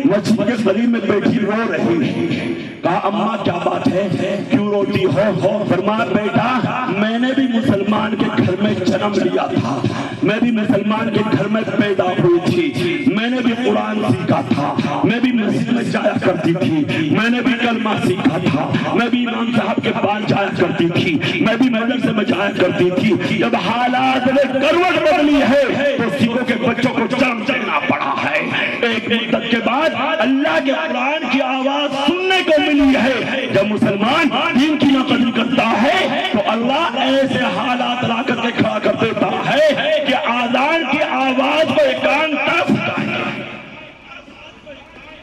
مسجد کے قریب میں بیٹھی رو رہی۔ کہا اماں کیا بات ہے، کیوں روتی ہو؟ فرمایا بیٹا میں نے بھی مسلمان کے گھر میں جنم لیا تھا، میں بھی مسلمان کے گھر میں پیدا ہوئی تھی، میں نے بھی قرآن سیکھا تھا، میں بھی مسجد میں جایا کرتی تھی، میں نے بھی کلمہ سیکھا تھا، میں بھی امام صاحب کے پاس جایا کرتی تھی، میں بھی مدرسے میں جایا کرتی تھی۔ جب حالات نے کروٹ بدلی ہے تو سکھوں کے بچوں کو جنم دینا پڑا ہے۔ ایک مدت کے بعد اللہ کے قرآن کی آواز سننے کو ملی ہے۔ جب مسلمان دین کی ناقدری کرتا ہے تو اللہ ایسے حالات لا کر کے کھڑا کر دیتا ہے کہ آذان کی آواز کو ایکانتا سکھائے گا۔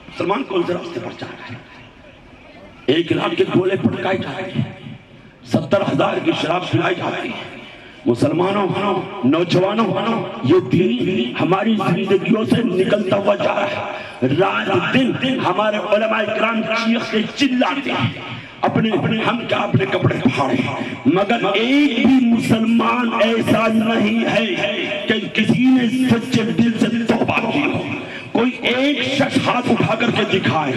مسلمان کون سے راستے پر جا رہا ہے؟ 1 لاکھ کے گولے پٹکائے جاتے ہیں، 70,000 کی شراب پلائی جاتی ہے۔ مسلمانوں، نوجوانوں، یہ دین ہماری زندگیوں سے نکلتا ہوا جا رہا ہے۔ رات دن ہمارے علماء کرام چیختے چلاتے ہیں، ہم کیا اپنے کپڑے پھاڑے، مگر ایک بھی مسلمان ایسا نہیں ہے کہ کسی نے سچے دل سے توبہ توبہ کی ہو. کوئی ایک شخص ہاتھ اٹھا کر کے دکھائے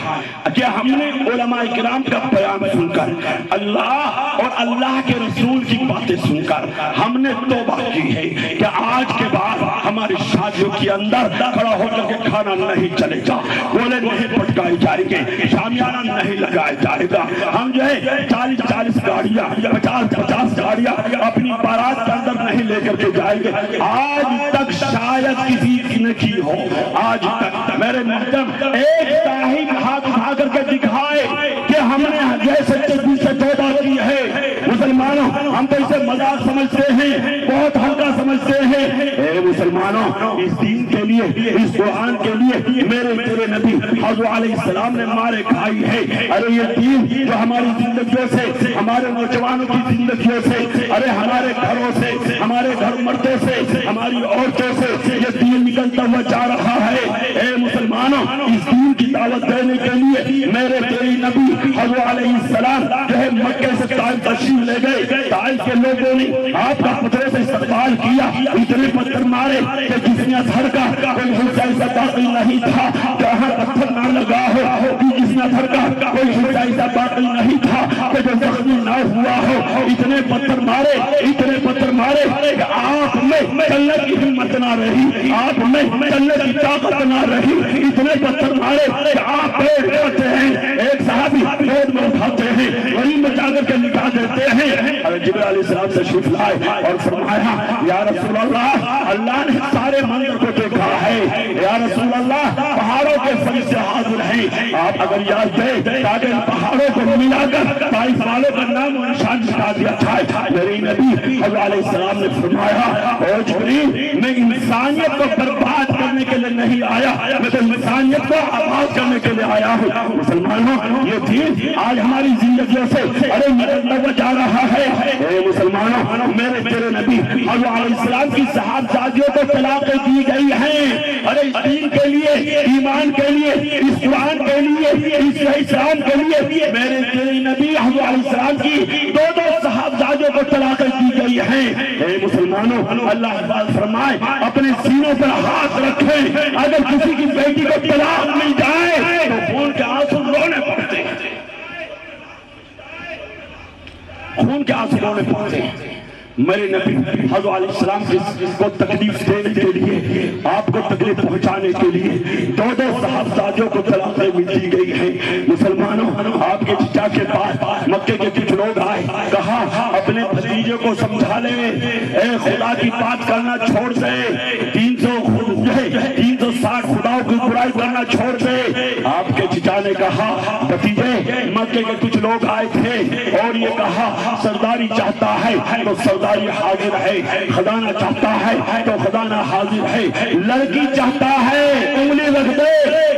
کہ ہم نے علماء کرام کا بیان سن کر, اللہ اور اللہ کے رسول کی باتیں سن کر ہم نے توبہ کی ہے کہ آج کے بعد ہماری شادیوں کے اندر کھڑا ہو کر کے کھانا نہیں چلے گا, گولے نہیں پٹکائے جائیں گے, شامیانہ نہیں لگایا جائے گا, ہم جو ہے 40 گاڑیاں 50 گاڑیاں اپنی بارات کے اندر نہیں لے کر کے جائیں گے. آج تک شاید کسی نے کی ہو, آج تک میرے محترم ایک صاحب ہاتھ اٹھا کر کے دکھائے کہ ہم نے جیسے دل سے توبہ کی ہے. مسلمانوں ہم تو اسے مذاق سمجھتے ہیں, بہت ہلکا سمجھتے ہیں. اے مسلمانوں, اس دین کے لیے, اس قرآن کے لیے میرے تیرے نبی حضرت علیہ السلام نے مارے کھائی ہے. ارے یہ دین جو ہماری زندگیوں سے, ہمارے نوجوانوں کی زندگیوں سے, ارے ہمارے گھروں سے, ہمارے گھر مردوں سے, ہماری عورتوں سے یہ دین نکلتا ہوا جا رہا ہے. اے مسلمانوں, اس دین کی دعوت دینے کے لیے میرے تیرے نبی حضرت علیہ السلام جو ہے مکے سے طائف تشریف لے گئے. طائف کے لوگوں نے آپ کا پتھروں سے استقبال کیا, اتنے پتھر مارے کہ جس نے اثر کا کوئی حصہ ایسا باقی نہیں تھا, جہاں پتھر نہ لگا ہو جس نے اثر کا کوئی حصہ ایسا باقی نہیں تھا کہ جو زخمی نہ ہوا ہو. اتنے پتھر مارے, اتنے پتھر مارے کہ آپ میں چلنے کی ہمت نہ رہی, آپ میں چلنے کی طاقت نہ رہی. اتنے پتھر مارے کہ آپ پیڑ کرتے ہیں, ایک صحابی پیڑ میں اٹھاتے ہیں, وہیں میں جا کر کے نکال دیتے ہیں. اور جبرائیل علیہ السلام سے تشریف لائے اور فرمایا یا رسول اللہ, اللہ نے سارے منظر کو دیکھا ہے. یا رسول اللہ, پہاڑوں کے فرشتے حاضر ہیں, آپ اگر یاد دیں تاکہ ان پہاڑوں کو ملا کر طائف والوں کا نام و نشان مٹا دیا جائے. میرے نبی حضرت علیہ السلام نے فرمایا اے جبریل, میں انسانیت کو برباد کرنے کے لیے نہیں آیا, میں تو انسانیت کو آباد کرنے کے لیے آیا ہوں. مسلمانوں, یہ دین آج ہماری زندگیوں سے ارے نکلتا ہوا جا رہا ہے. اے مسلمانوں, میرے تیرے نبی حضرت علیہ السلام کی صحابزادیوں کو طلاقیں دی گئی ہیں. ارے اس دین کے لیے, ایمان کے لیے, اس قرآن کے لیے, اس اسلام کے لیے میرے تیرے نبی حضرت علیہ السلام کی 2 صحابزادیوں کو طلاقیں دی گئی ہیں. اے مسلمانوں, اللہ حفاظ فرمائے, اپنے سینوں پر ہاتھ رکھیں. اگر کسی کی بیٹی کو طلاق مل جائے تو خون کے آنسو رونے پڑتے ہیں, خون کے آنسو رونے پڑتے ہیں. میرے نبی حضرت علیہ السلام کو تکلیف دینے کے لیے, آپ کو تکلیف پہنچانے کے لیے 2 صحابزادیوں کو طلاقیں ملتی گئی ہیں. مسلمانوں, آپ کے چچا کے پاس مکے کے کچھ لوگ آئے, کہا اپنے بھتیجے کو سمجھا لے, اے خدا کی بات کرنا چھوڑ دے, 360 خداؤں کی برائی کرنا چھوڑ دے. آپ کے چچا نے کہا بھتیجے, مکے کے کچھ لوگ آئے تھے اور یہ کہا سرداری چاہتا ہے تو سرداری حاضر ہے, خزانہ چاہتا ہے تو خزانہ حاضر ہے, لڑکی چاہتا ہے انگلی رکھ دے,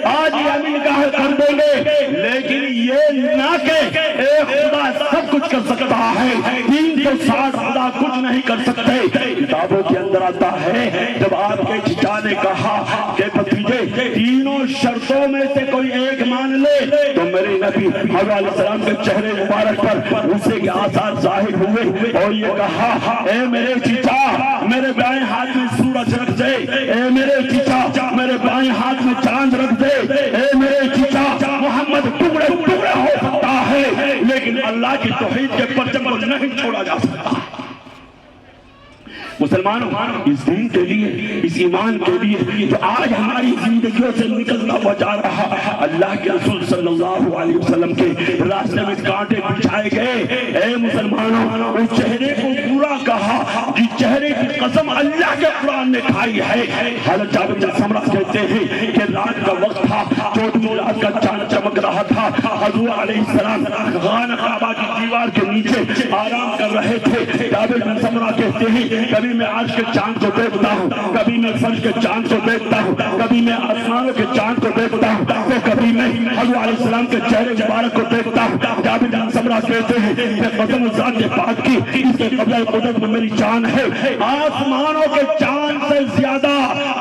آج یہ نکاح کر دیں گے. لیکن یہ نہ کہ اے خدا سب کچھ کر سکتا ہے, 360 خدا کچھ نہیں کر سکتے. کتابوں کے اندر آتا ہے جب آپ کے چچا نے کہا کہ بھتیجے تینوں شرطوں میں سے کوئی ایک مان لے, تو میرے نبی حضرت علیہ السلام کے چہرے مبارک پر غصے کے آثار ظاہر ہوئے اور یہ کہا اے میرے چچا, میرے بائیں ہاتھ میں سورج رکھ دے, اے میرے چچا میرے بائیں ہاتھ میں چاند رکھ دے, اے میرے چچا محمد ٹکڑے ٹکڑے ہو سکتا ہے لیکن اللہ کی توحید کے پرچم کو نہیں چھوڑا جا سکتا. مسلمانوں, اس دین کے لیے, اس ایمان کے لیے جو آج ہماری زندگیوں سے نکلتا ہوا جا رہا, اللہ کے رسول صلی اللہ علیہ وسلم کے راستے میں کانٹے بچھائے گئے. اے مسلمانوں, اس چہرے کو پورا کہا جس چہرے کی قسم اللہ کے قرآن نے کھائی ہے. حضرت جابر بن سمرہ کہتے ہیں کہ رات کا وقت تھا, 14ویں رات کا چاند چمک رہا تھا, حضور علیہ السلام خانہ کعبہ کی دیوار کے نیچے آرام کر رہے تھے. جابر بن سمرہ کہتے ہیں کبھی میں عرش کے چاند کو دیکھتا ہوں, کبھی میں فرش کے چاند کو دیکھتا ہوں, کبھی میں آسمانوں کے چاند کو دیکھتا ہوں, تو کبھی میں حضرت علیہ السلام کے چہرے مبارک کو دیکھتا ہوں. جابر بن سمرہ کہتے ہیں کہ قسم ذات پاک کی, اس کے قبضہ قدرت میں میری جان ہے, آسمانوں کے چاند سے زیادہ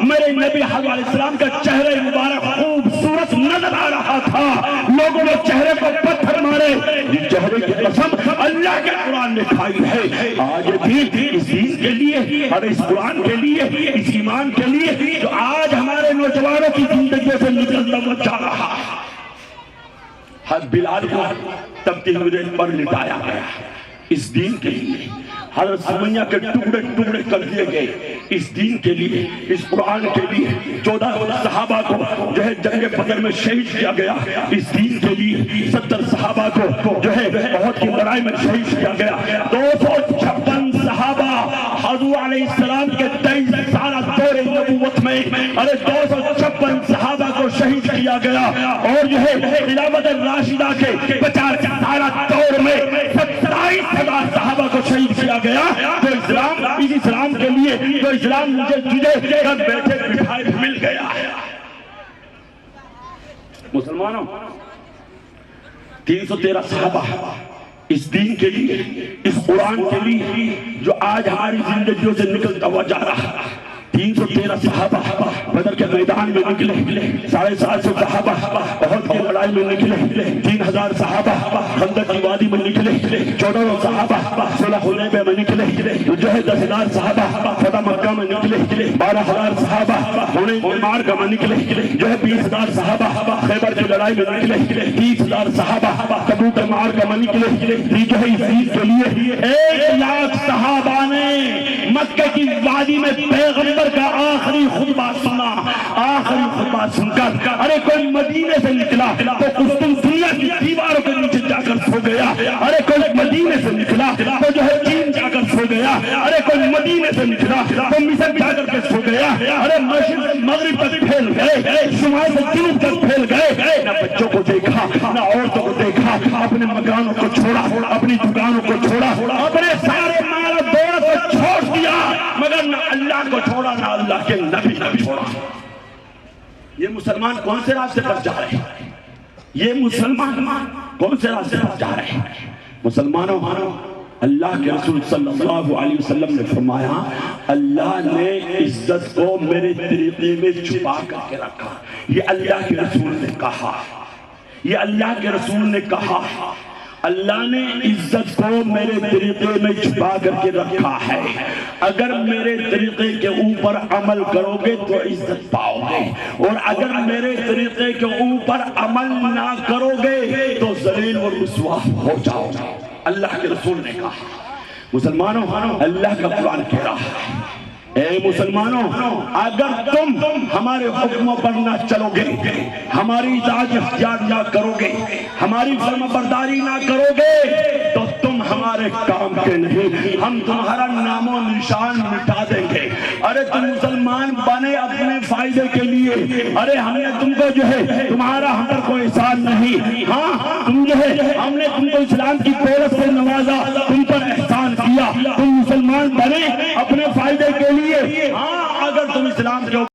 میرے نبی حضرت علیہ السلام کا چہرے مبارک خوبصورت نظر آ رہا تھا. تھا، لوگوں نے چہرے کو پتھر مارے، یہ چہرے کی قسم اللہ کے قرآن نے کھائی ہے۔ آج بھی اس دین کے لیے اور اس قرآن کے لیے، اس ایمان کے لیے جو آج ہمارے نوجوانوں کی زندگیوں سے نکلتا ہوا جا رہا ہے۔ حضرت بلال کو تبتیل پر لٹایا گیا اس دین کے لیے، حضرت سمیہ کے ٹکڑے ٹکڑے کر دیے گئے اس دین کے لیے، اس قرآن کے لیے۔ 14 صحابہ کو جو ہے جنگ بدر میں شہید کیا گیا اس دین کے لیے۔ 70 صحابہ کو جو ہے احد کی لڑائی میں شہید کیا گیا۔ 256 صحابہ حضور علیہ السلام کے 23 سالہ دور نبوت میں 256 صحابہ کو شہید کیا گیا، اور جو ہے خلافت راشدہ کے 50 سالہ دور میں 27,000 صحابہ کو شہید کیا گیا، جو اسلام اس اسلام کے لیے، جو اسلام مجھے تجھے گھر بیٹھے بٹھائے مل گیا۔ مسلمانوں 313 صحابہ اس دین کے لیے، اس قرآن کے لیے جو آج ہماری زندگیوں سے نکلتا ہوا جا رہا ہے۔ 313 صحابہ بدر کے میدان میں نکلے، 750 صحابہ احد کی لڑائی میں نکلے، 3000 صحابہ خندق کی وادی میں نکلے، 14 صحابہ صلح حدیبیہ میں نکلے، جو ہے 10,000 صحابہ فتح مکہ میں نکلے، 12,000 صحابہ حنین کے معرکہ میں نکلے، جو ہے 20,000 صحابہ خیبر کی لڑائی میں نکلے، 30,000 صحابہ تبوک کے معرکہ میں نکلے، جو ہے اس چیز کے لیے 1,00,000 صحابہ نے مکہ کی وادی میں پیغمبر کا آخری خطبہ سنا۔ آخری خطبہ سن کر ارے کوئی مدینے سے نکلا تو قسطنطنیہ کی دیواروں کے نیچے جا کر سو گیا، ارے کوئی مدینے سے نکلا تو جو ہے چین جا کر سو گیا، ارے کوئی مدینے سے نکلا تو مصر جا کر کے سو گیا، ارے مشرق سے مغرب تک پھیل گئے، شمال سے جنوب تک پھیل گئے، نہ بچوں کو دیکھا نہ عورتوں کو دیکھا، اپنے مکانوں کو چھوڑا، اپنی دکانوں کو چھوڑا، اپنے سارے مال و دولت کو چھوڑ دیا، مگر نہ اللہ کو چھوڑا نہ اللہ کے نبی کو چھوڑا۔ یہ مسلمان کون سے راستے پر جا رہے ہیں؟ یہ مسلمان کون سے راستے پر جا رہے ہیں؟ مسلمانوں، اللہ کے رسول صلی اللہ علیہ وسلم نے فرمایا اللہ نے عزت کو میرے طریقے میں چھپا کر کے رکھا۔ یہ اللہ کے رسول نے کہا، یہ اللہ کے رسول نے کہا اللہ نے عزت کو میرے طریقے میں چھپا کر کے رکھا ہے، اگر میرے طریقے کے اوپر عمل کرو گے تو عزت پاؤ گے، اور اگر میرے طریقے کے اوپر عمل نہ کرو گے تو ذلیل و رسوا ہو جاؤ گے۔ اللہ کے رسول نے کہا۔ مسلمانوں، اللہ کا قرآن کہہ رہا ہے اے مسلمانوں، اگر تم ہمارے حکموں پر نہ چلو گے، ہماری اطاعت اختیار نہ کرو گے، ہماری فرما برداری نہ کرو گے تو تم ہمارے کام کے نہیں، ہم تمہارا نام و نشان مٹا دیں گے۔ ارے تم مسلمان بنے اپنے فائدے کے لیے، ارے ہم نے تم کو جو ہے تمہارا ہم پر کوئی احسان نہیں، ہاں تم جو ہے ہم نے تم کو اسلام کی دولت سے نوازا، تم پر احسان کیا، تم مسلمان بنے اپنے فائدے کے لیے، ہاں اگر تم اسلام کے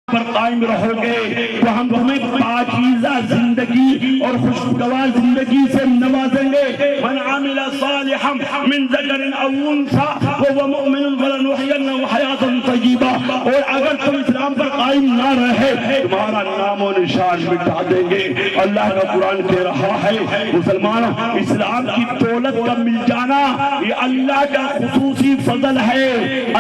پر قائم رہو گے تو ہم تمہیں پاکیزہ زندگی اور خوشگوار زندگی سے نوازیں گے۔ من عمل صالحا من ذکر او انثى وهو مؤمن فلنحيينه حیاتا طیبہ، اور اگر تم اسلام پر قائم نہ رہے تمہارا نام و نشان مٹا دیں گے۔ اللہ کا قرآن کہہ رہا ہے مسلمانوں، اسلام کی دولت کا مل جانا یہ اللہ کا خصوصی فضل ہے،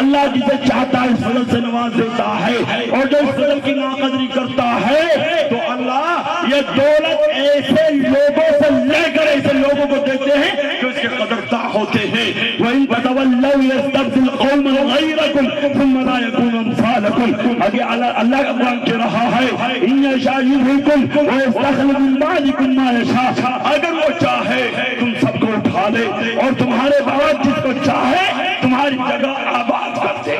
اللہ جسے چاہتا ہے اس فضل سے نواز دیتا ہے، اور جو فضل کی ناقدری کرتا ہے تو اللہ یہ دولت ایسے لوگوں سے لے کر ایسے لوگوں کو دیتے ہیں جو اس کے قدرداں ہوتے ہیں۔ وَإِن تَتَوَلَّوْا يَسْتَبْدِلْ قَوْمًا غَيْرَكُمْ ثُمَّ لَا يَكُونُوا أَمْثَالَكُمْ۔ آگے اللہ کا قرآن کہہ رہا ہے إِن يَشَأْ يُذْهِبْكُمْ وَيَسْتَخْلِفْ مِن بَعْدِكُم مَّا يَشَاءُ، اگر وہ چاہے تم سب کو اٹھا لے اور تمہارے بعد جس کو چاہے تمہاری جگہ آباد کر دے۔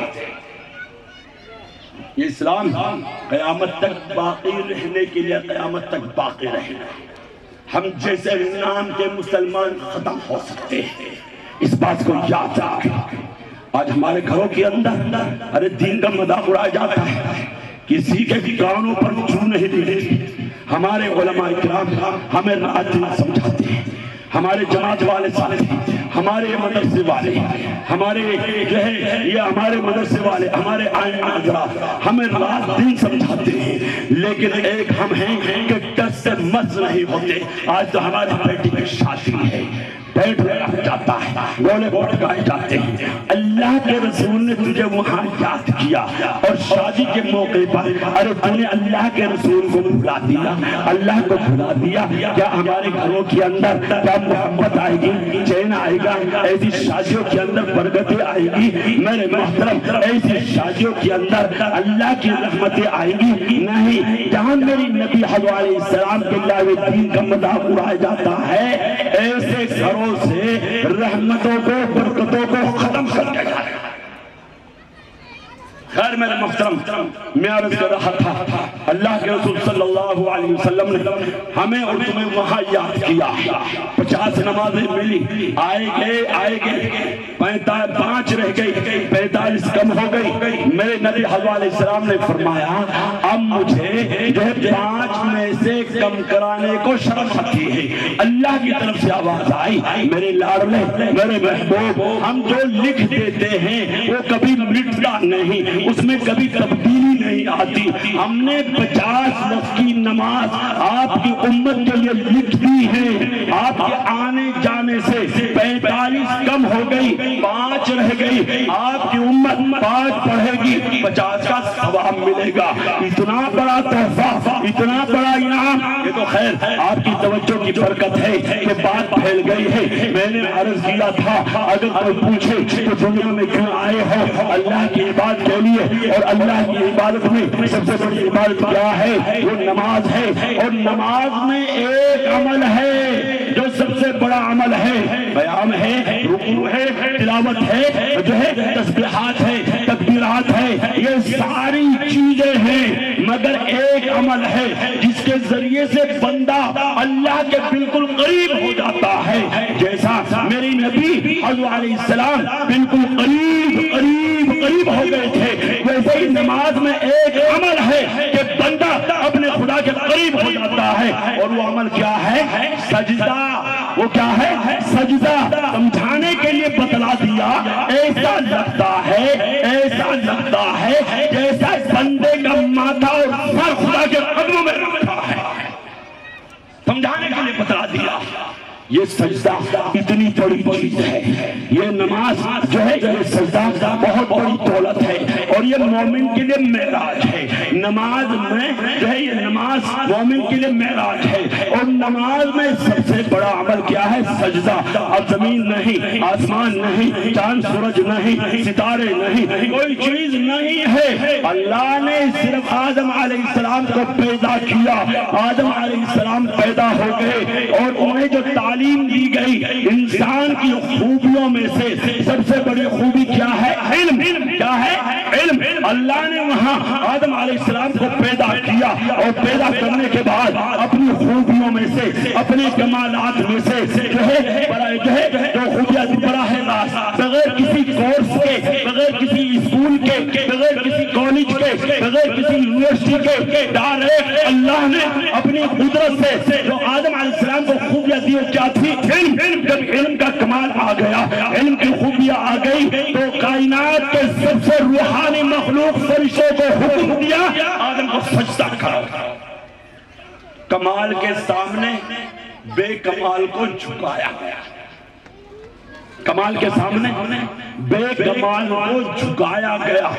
یہ اسلام قیامت تک باقی رہنے کے لیے قیامت تک باقی رہے گا۔ ہم جیسے نام کے مسلمان ختم ہو سکتے ہیں، اس بات کو یاد رکھیں۔ آج ہمارے گھروں کے اندر ارے دین کا مذاق اڑایا جاتا ہے، کسی کے بھی کانوں پر چھو نہیں دیتے۔ ہمارے علماء کرام ہمیں رات دن سمجھاتے ہیں، ہمارے جماعت والے ساتھی ہمارے مدرسے والے، ہمارے جو ہے یہ ہمارے مدرسے والے، ہمارے آئمہ حضرات ہمیں رات دن سمجھاتے ہیں، لیکن ایک ہم ہیں کہ ٹس سے مز نہیں ہوتے۔ آج تو ہماری بیٹی کی شادی ہے، بیٹھ رکھا جاتا ہے، گولے پٹکائے جاتے ہیں، اللہ کے رسول نے تجھے وہاں یاد کیا اور شادی کے موقع پر ارے تو نے اللہ کے رسول کو بھلا دیا، اللہ کو بھلا دیا۔ کیا ہمارے گھروں کے اندر کیا محبت آئے گی، چین آئے گا؟ ایسی شادیوں کے اندر برکتیں آئے گی میرے محترم، ایسی شادیوں کے اندر اللہ کی رحمتیں آئے گی نہیں۔ جہاں میری نبی حضرت علیہ السلام کے اللہ دین کا مذاق اڑایا جاتا ہے، ایسے گھروں سے رحمتوں کو برکتوں کو ختم کر دیا جائے۔ خیر میرے محترم، میں عرض کر رہا تھا اللہ کے رسول صلی اللہ علیہ وسلم نے ہمیں اور تمہیں وہاں یاد کیا۔ 50 نمازیں ملی، آئے گئے 5 رہ گئی، 45 کم ہو گئی۔ میرے نبی حضرت علیہ السلام نے فرمایا اب مجھے جو ہے 5 میں سے کم کرانے کو شرم آتی ہے۔ اللہ کی طرف سے آواز آئی، میرے لاڈلے، میرے محبوب، ہم جو لکھ دیتے ہیں وہ کبھی مٹتا نہیں، اس میں کبھی تبدیلی نہیں آتی۔ ہم نے 50 وقت کی نماز آپ کی امت کے لیے لکھ دی ہے، آپ کے آنے جانے سے 45 کم ہو گئی، 5 رہ گئی، آپ کی امت 5 پڑھے گی، 50 کا ثواب ملے گا۔ اتنا بڑا تحفہ، اتنا بڑا انعام، یہ تو خیر آپ کی توجہ کی برکت ہے کہ بات پھیل گئی ہے۔ میں نے عرض کیا تھا اگر کوئی پوچھے کہ دنیا میں کیوں آئے ہو، اللہ کی عبادت کے لیے، اور اللہ کی عبادت میں سب سے بڑی عبادت کیا ہے؟ وہ نماز ہے، اور نماز میں ایک عمل ہے جو سب سے بڑا عمل ہے، قیام ہے، رکوع ہے، تلاوت ہے، جو ہے تسبیحات ہے، تکبیرات ہے، یہ ساری چیزیں ہیں، مگر ایک عمل ہے جس کے ذریعے سے بندہ اللہ کے بالکل قریب ہو جاتا ہے۔ جیسا میری نبی حضرت علیہ السلام بالکل قریب ہو گئے تھے، ویسے ہی نماز میں ایک عمل ہے کہ بندہ اپنے خدا کے قریب ہو جاتا ہے، اور وہ عمل کیا ہے؟ سجدہ۔ وہ کیا ہے؟ سجدہ۔ سمجھانے کے لیے بتلا دیا، ایسا لگتا ہے جیسا بندے کا ماتھا اور سر خدا کے قدموں میں رکھتا ہے، سمجھانے کے لیے بتلا دیا۔ یہ سجدہ اتنی بڑی چیز ہے، یہ نماز جو ہے یہ سجدہ بہت بڑی دولت ہے، اور یہ مومن کے لیے معراج ہے۔ نماز میں جو ہے یہ نماز مومن کے لیے معراج ہے، اور نماز میں سب سے بڑا عمل کیا ہے؟ سجدہ۔ اب زمین نہیں، آسمان نہیں، چاند سورج نہیں، ستارے نہیں، کوئی چیز نہیں ہے، اللہ نے صرف آدم علیہ السلام کو پیدا کیا۔ آدم علیہ السلام پیدا ہو گئے اور انہیں جو تعلیم دی گئی، انسان کی خوبیوں میں سے سب سے بڑی خوبی کیا ہے؟ علم۔ کیا ہے؟ علم۔ اللہ نے وہاں آدم علیہ السلام کو پیدا کیا، اور پیدا کرنے کے بعد اپنی خوبیوں میں سے، اپنے کمالات میں سے جو خوبیاں براہ راست بغیر کسی کورس کے، بغیر کسی اسکول کے، بغیر کسی کالج کے، بغیر کسی یونیورسٹی کے، ڈائریکٹ اللہ نے اپنی قدرت سے جو آدم علیہ السلام کو خوبیاں دی کیا تھی؟ علم۔ جب علم کا کمال آ گیا، علم کی خوبیاں آ گئی، تو کائنات کے سب سے روحانی مخلوق فرشتوں کو حکم دیا آدم کو سجدہ کرو۔ کمال کے سامنے بے کمال کو جھکایا گیا، کمال کے سامنے بے کمال کو جھکایا گیا۔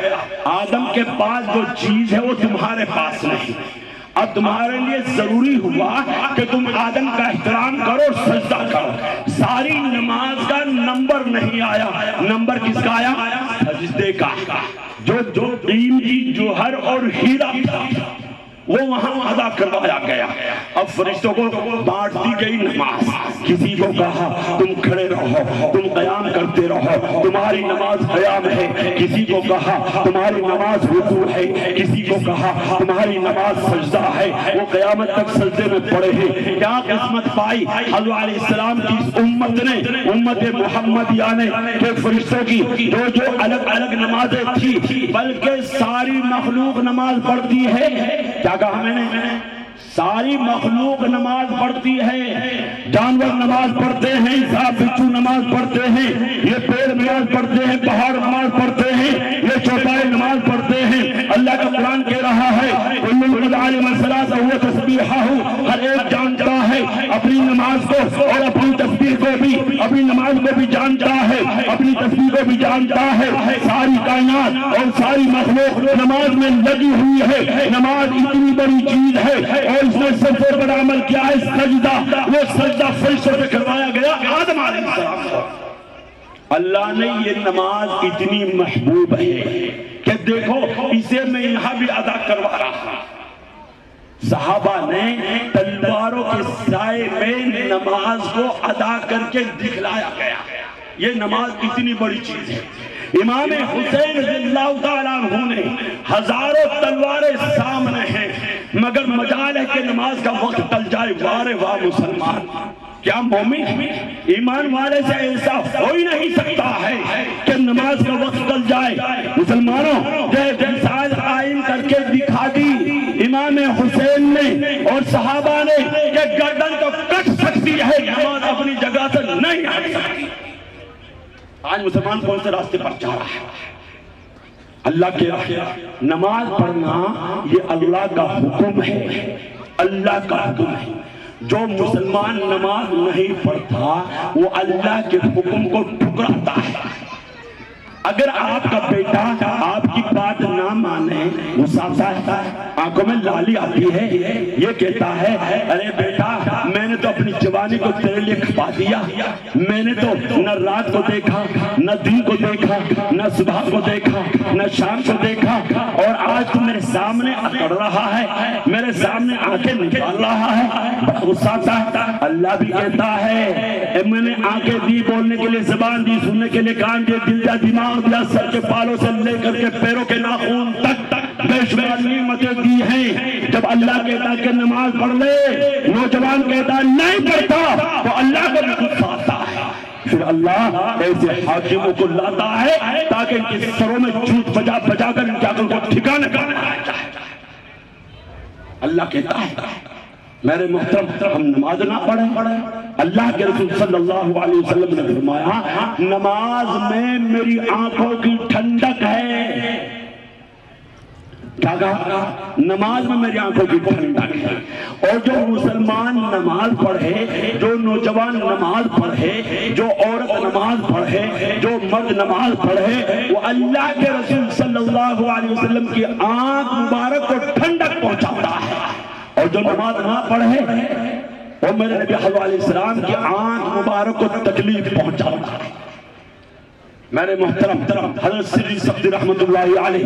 آدم کے پاس جو چیز ہے وہ تمہارے پاس نہیں، اب تمہارے لیے ضروری ہوا کہ تم آدم کا احترام کرو اور سجدہ کرو۔ ساری نماز کا نمبر نہیں آیا، نمبر کس کا آیا؟ سجدے کا، جو قیمتی جوہر اور ہیرا تھا وہ وہاں ادا کروایا گیا۔ اب فرشتوں کو بانٹ دی گئی نماز، کسی کو کہا تم کھڑے رہو، تم قیام کرتے رہو، تمہاری نماز قیام ہے، کسی کو کہا تمہاری نماز رکوع ہے، کسی کو کہا تمہاری نماز سجدہ ہے، وہ قیامت تک سجدے میں پڑے ہیں۔ کیا قسمت پائی حضرت علیہ السلام کی اس امت نے، امت محمدیہ نے، کہ فرشتوں کی جو الگ الگ نمازیں تھی، بلکہ ساری مخلوق نماز پڑھتی ہے۔ کیا کہا میں نے؟ ساری مخلوق نماز پڑھتی ہے، جانور نماز پڑھتے ہیں، سانپ بچھو نماز پڑھتے ہیں، یہ پیڑ نماز پڑھتے ہیں، پہاڑ نماز پڑھتے ہیں، یہ چوپائے نماز پڑھتے ہیں۔ اللہ کا قرآن کہہ رہا ہے کل قد علم الصلاۃ و تسبیحہ، ہر ایک جانتا ہے اپنی نماز کو اور اپنی تسبیح کو بھی، اپنی نماز کو بھی جانتا ہے، اپنی تسبیح کو بھی جانتا ہے۔ ساری کائنات اور ساری مخلوق نماز میں لگی ہوئی ہے۔ نماز اتنی بڑی چیز ہے اور اس نے سب سے بڑا عمل کیا ہے سجدہ، وہ سجدہ فرشتوں سے کروایا گیا آدم علیہ السلام کو۔ اللہ نے یہ نماز اتنی محبوب ہے کہ دیکھو اسے میں یہاں بھی ادا کروا رہا ہوں۔ صحابہ نے تلواروں کے سائے میں نماز کو ادا کر کے دکھلایا گیا۔ یہ نماز اتنی بڑی چیز ہے۔ امام حسین رضی اللہ تعالیٰ عنہ نے ہزاروں تلواریں سامنے ہیں، مگر مجال ہے کہ نماز کا وقت ٹل جائے۔ وارے واہ مسلمان، کیا مومن ایمان والے سے ایسا ہو ہی نہیں سکتا ہے کہ نماز کا وقت ٹل جائے۔ مسلمانوں جو مثال قائم کر کے دکھا دی امام حسین نے اور صحابہ نے کہ گردن تو کٹ سکتی ہے، نماز اپنی جگہ سے نہیں ہٹ سکتی۔ آج مسلمان کون سے راستے پر جا رہا ہے؟ اللہ کے نماز پڑھنا یہ اللہ کا حکم ہے، اللہ کا حکم ہے۔ جو مسلمان نماز نہیں پڑھتا وہ اللہ کے حکم کو ٹھکراتا ہے۔ اگر آپ کا بیٹا آپ کی بات نہ مانے، وہ صاف صاف آنکھوں میں لالی آتی ہے، یہ کہتا ہے ارے بیٹا میں نے تو اپنی جوانی کو تیرے لیے کھپا دیا، میں نے تو نہ رات کو دیکھا، نہ دن کو دیکھا، نہ صبح کو دیکھا، نہ شام کو دیکھا، اور آج تو میرے سامنے اکڑ رہا ہے، میرے سامنے آنکھیں نکال رہا ہے۔ بڑا غصہ آتا ہے۔ اللہ بھی کہتا ہے میں نے آنکھیں دی بولنے کے لیے، زبان دی سننے کے لیے، کان دے، دل دیا، دماغ دیا، سر کے بالوں سے لے کر کے پیروں کے ناخن تک بے شمار نعمتیں دی ہیں۔ جب اللہ کہتا ہے کہ نماز پڑھ لے، نوجوان کہتا ہے نہیں پڑھتا، تو اللہ کو بھی غصہ آتا ہے۔ پھر اللہ ایسے حاکموں کو لاتا ہے تاکہ ان کے سروں میں جھوٹ بجا بجا کر ان کے عقل کو ٹھکانے کرنا چاہے۔ اللہ کہتا ہے میرے محترم ہم نماز نہ پڑھیں۔ اللہ کے رسول صلی اللہ علیہ وسلم نے فرمایا نماز میں میری آنکھوں کی ٹھنڈک ہے۔ کیا کہا؟ نماز میں میری آنکھوں کی ٹھنڈک ہے۔ اور جو مسلمان نماز پڑھے، جو نوجوان نماز پڑھے، جو عورت نماز پڑھے، جو مرد نماز پڑھے، وہ اللہ کے رسول صلی اللہ علیہ وسلم کی آنکھ مبارک کو ٹھنڈک پہنچاتا ہے۔ اور جو نماز نہ پڑھے وہ میرے نبی علیہ السلام کی آنکھ مبارک کو تکلیف پہنچاتا ہے۔ میرے محترم حضرت سری سبزی رحمت اللہ علیہ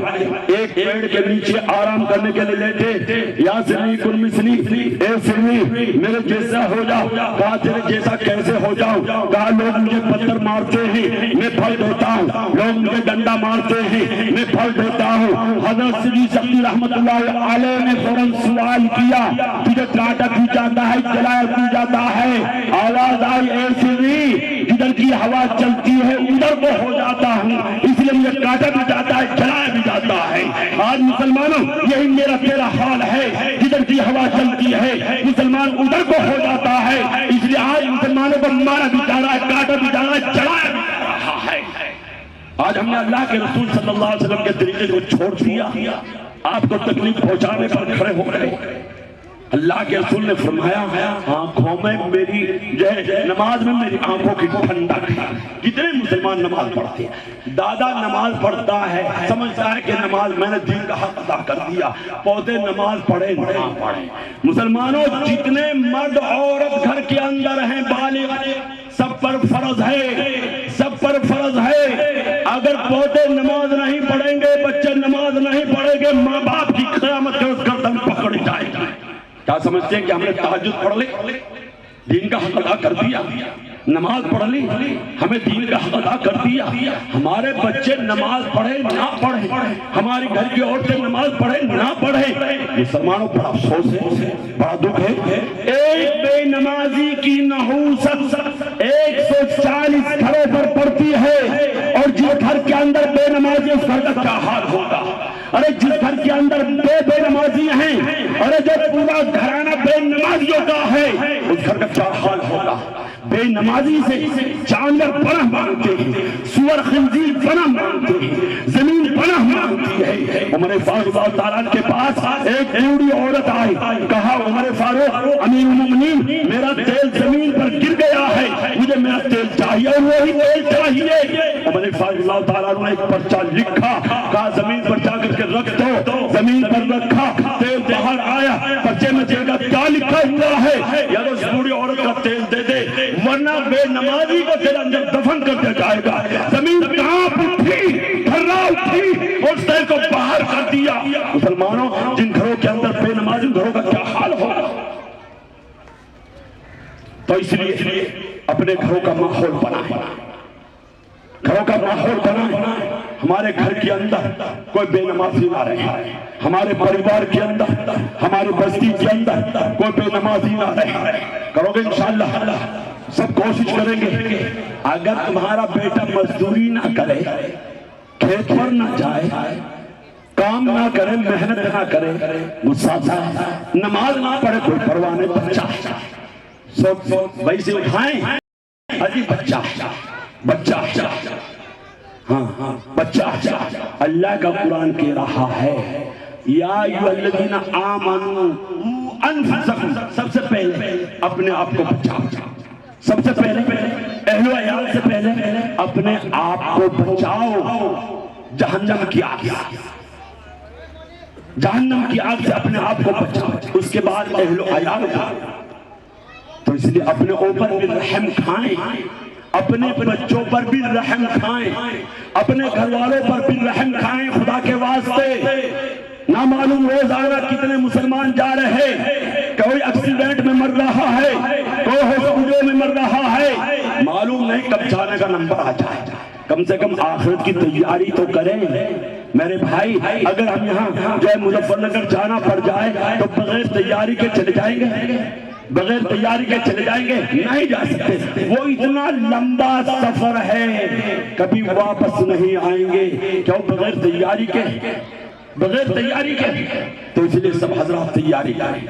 ایک پیڑ کے نیچے آرام کرنے کے لیے لیٹے، یا سری کل مثلی، اے سری میرے جیسا ہو جاؤ۔ کہا تیرے جیسا کیسے ہو جاؤں؟ کہا لوگ مجھے پتھر مارتے ہیں میں پھل دیتا ہوں، لوگ مجھے ڈنڈا مارتے ہیں میں پھل دیتا ہوں۔ حضرت سری سبزی رحمت اللہ علیہ نے فوراً سوال کیا تجھے کاٹا بھی جاتا ہے جلایا بھی جاتا ہے؟ آواز آئی اے سری جدھر کی ہوا چلتی ہے ادھر کو ہو جاتا ہوں، اس لیے مجھے کاٹا بھی جاتا ہے جلایا بھی جاتا ہے۔ آج مسلمانوں یہی میرا تیرا حال ہے، جدھر کی ہوا چلتی ہے مسلمان ادھر کو ہو جاتا ہے، اس لیے آج مسلمانوں کو مارا بھی جا رہا ہے، کاٹا بھی جا رہا ہے، جلایا بھی جا رہا ہے۔ آج ہم نے اللہ کے رسول صلی اللہ علیہ وسلم کے طریقے کو چھوڑ دیا، آپ کو تکلیف پہنچانے پر کھڑے ہو گئے۔ اللہ کے رسول نے فرمایا آنکھوں میں میری نماز میں میری آنکھوں کی ٹھنڈک ہے۔ کتنے مسلمان نماز پڑھتے ہیں؟ دادا نماز پڑھتا ہے، سمجھتا ہے کہ نماز میں نے دین کا حق ادا کر دیا، پودے نماز پڑھے نہ پڑھے۔ مسلمانوں جتنے مرد عورت گھر کے اندر ہیں بالغ، سب پر فرض ہے، سب پر فرض ہے۔ اگر پودے نماز نہیں پڑھیں گے، بچے نماز نہیں پڑھیں گے، ماں باپ کی قیامت کے اس گردن پکڑ جائے گی۔ کیا سمجھتے ہیں کہ ہم نے تہجد پڑھ لی، دین کا حق ادا کر دیا، نماز پڑھ لی، ہمیں دین کا حق ادا کر دیا؟ ہمارے بچے نماز پڑھے نہ پڑھے، ہماری گھر کی عورتیں نماز پڑھے نہ پڑھے، مسلمانوں بڑا افسوس ہے، بڑا دکھ ہے۔ ایک بے نمازی کی نحوست 140 گھروں پر پڑتی ہے، اور جس گھر کے اندر بے نمازی اس گھر کا کیا حال ہوگا؟ ارے جس گھر کے اندر بے نمازی ہیں، ارے جو پورا گھرانہ نمازی سے جانور پناہ مانگتے ہیں، سور خنزیر پناہ مانگتے ہیں، زمین پناہ مانگتی ہے۔ عمر فاروق اللہ تعالیٰ کے پاس ایک بوڑھی عورت آئی، کہا عمر فاروق امیر المومنین میرا تیل زمین پر گر گیا ہے، مجھے میرا تیل چاہیے اور وہی تیل چاہیے۔ عمر فاروق اللہ تعالیٰ نے ایک پرچہ لکھا، کہا زمین پر جا کر کے رکھ دو، زمین پر رکھا، تیل باہر آیا، پرچے میں دیکھا کیا لکھا ہوا ہے، یا اس بوڑھی عورت کا تیل دے دے ورنہ بے نمازی کو تیرے اندر دفن کر دیا جائے گا۔ زمین کانپ اٹھی، تھرا اٹھی، اس تیل کو باہر کر دیا۔ مسلمانوں جن گھروں کے اندر بے نمازی گھروں کا کیا حال ہوگا؟ تو اس لیے اپنے گھروں کا ماحول بنائیں، گھروں کا ماحول بنائیں، ہمارے گھر کے اندر کوئی بے نمازی نہ رہے، ہمارے پریوار کے اندر، ہماری بستی کے اندر کوئی بے نمازی نہ رہے۔ کرو گے انشاءاللہ؟ سب کوشش کریں گے۔ اگر تمہارا بیٹا مزدوری نہ کرے، کھیت پر نہ جائے، کام نہ کرے، محنت نہ کرے، مسافر نماز نہ پڑھے، کوئی پرواہ نہیں، بچہ ویسے اٹھائیں، ابھی بچہ ہاں بچہ۔ اللہ کا قرآن کہہ رہا ہے یا ایھا الذین آمنوا انفسکم، سب سے پہلے اپنے آپ کو بچاؤ، سب سے پہلے اہل و عیال سے پہلے اپنے آپ کو بچاؤ جہنم کی آگ سے، جہنم کی آگ سے اپنے آپ کو بچاؤ، اس کے بعد اہل و عیال کو۔ تو اس لیے اپنے اوپر بھی رحم کھائیں، اپنے بچوں پر بھی رحم کھائیں، اپنے گھر والوں پر بھی رحم کھائیں خدا کے واسطے۔ نہ معلوم روزانہ کتنے مسلمان جا رہے ہیں، کوئی ایکسیڈنٹ میں مر رہا ہے، کوئی ہاسپٹل میں مر رہا ہے، معلوم نہیں کب جانے کا نمبر آ جائے۔ کم سے کم آخرت کی تیاری تو کریں میرے بھائی۔ اگر ہم یہاں جو ہے مظفر نگر جانا پڑ جائے تو بغیر تیاری کے چلے جائیں گے؟ بغیر تیاری کے چلے جائیں گے؟ نہیں جا سکتے۔ وہ اتنا لمبا سفر ہے، کبھی واپس نہیں آئیں گے، کیوں؟ بغیر تیاری کے، بغیر تیاری کے۔ تو اس لیے سب حضرات تیاری کریں،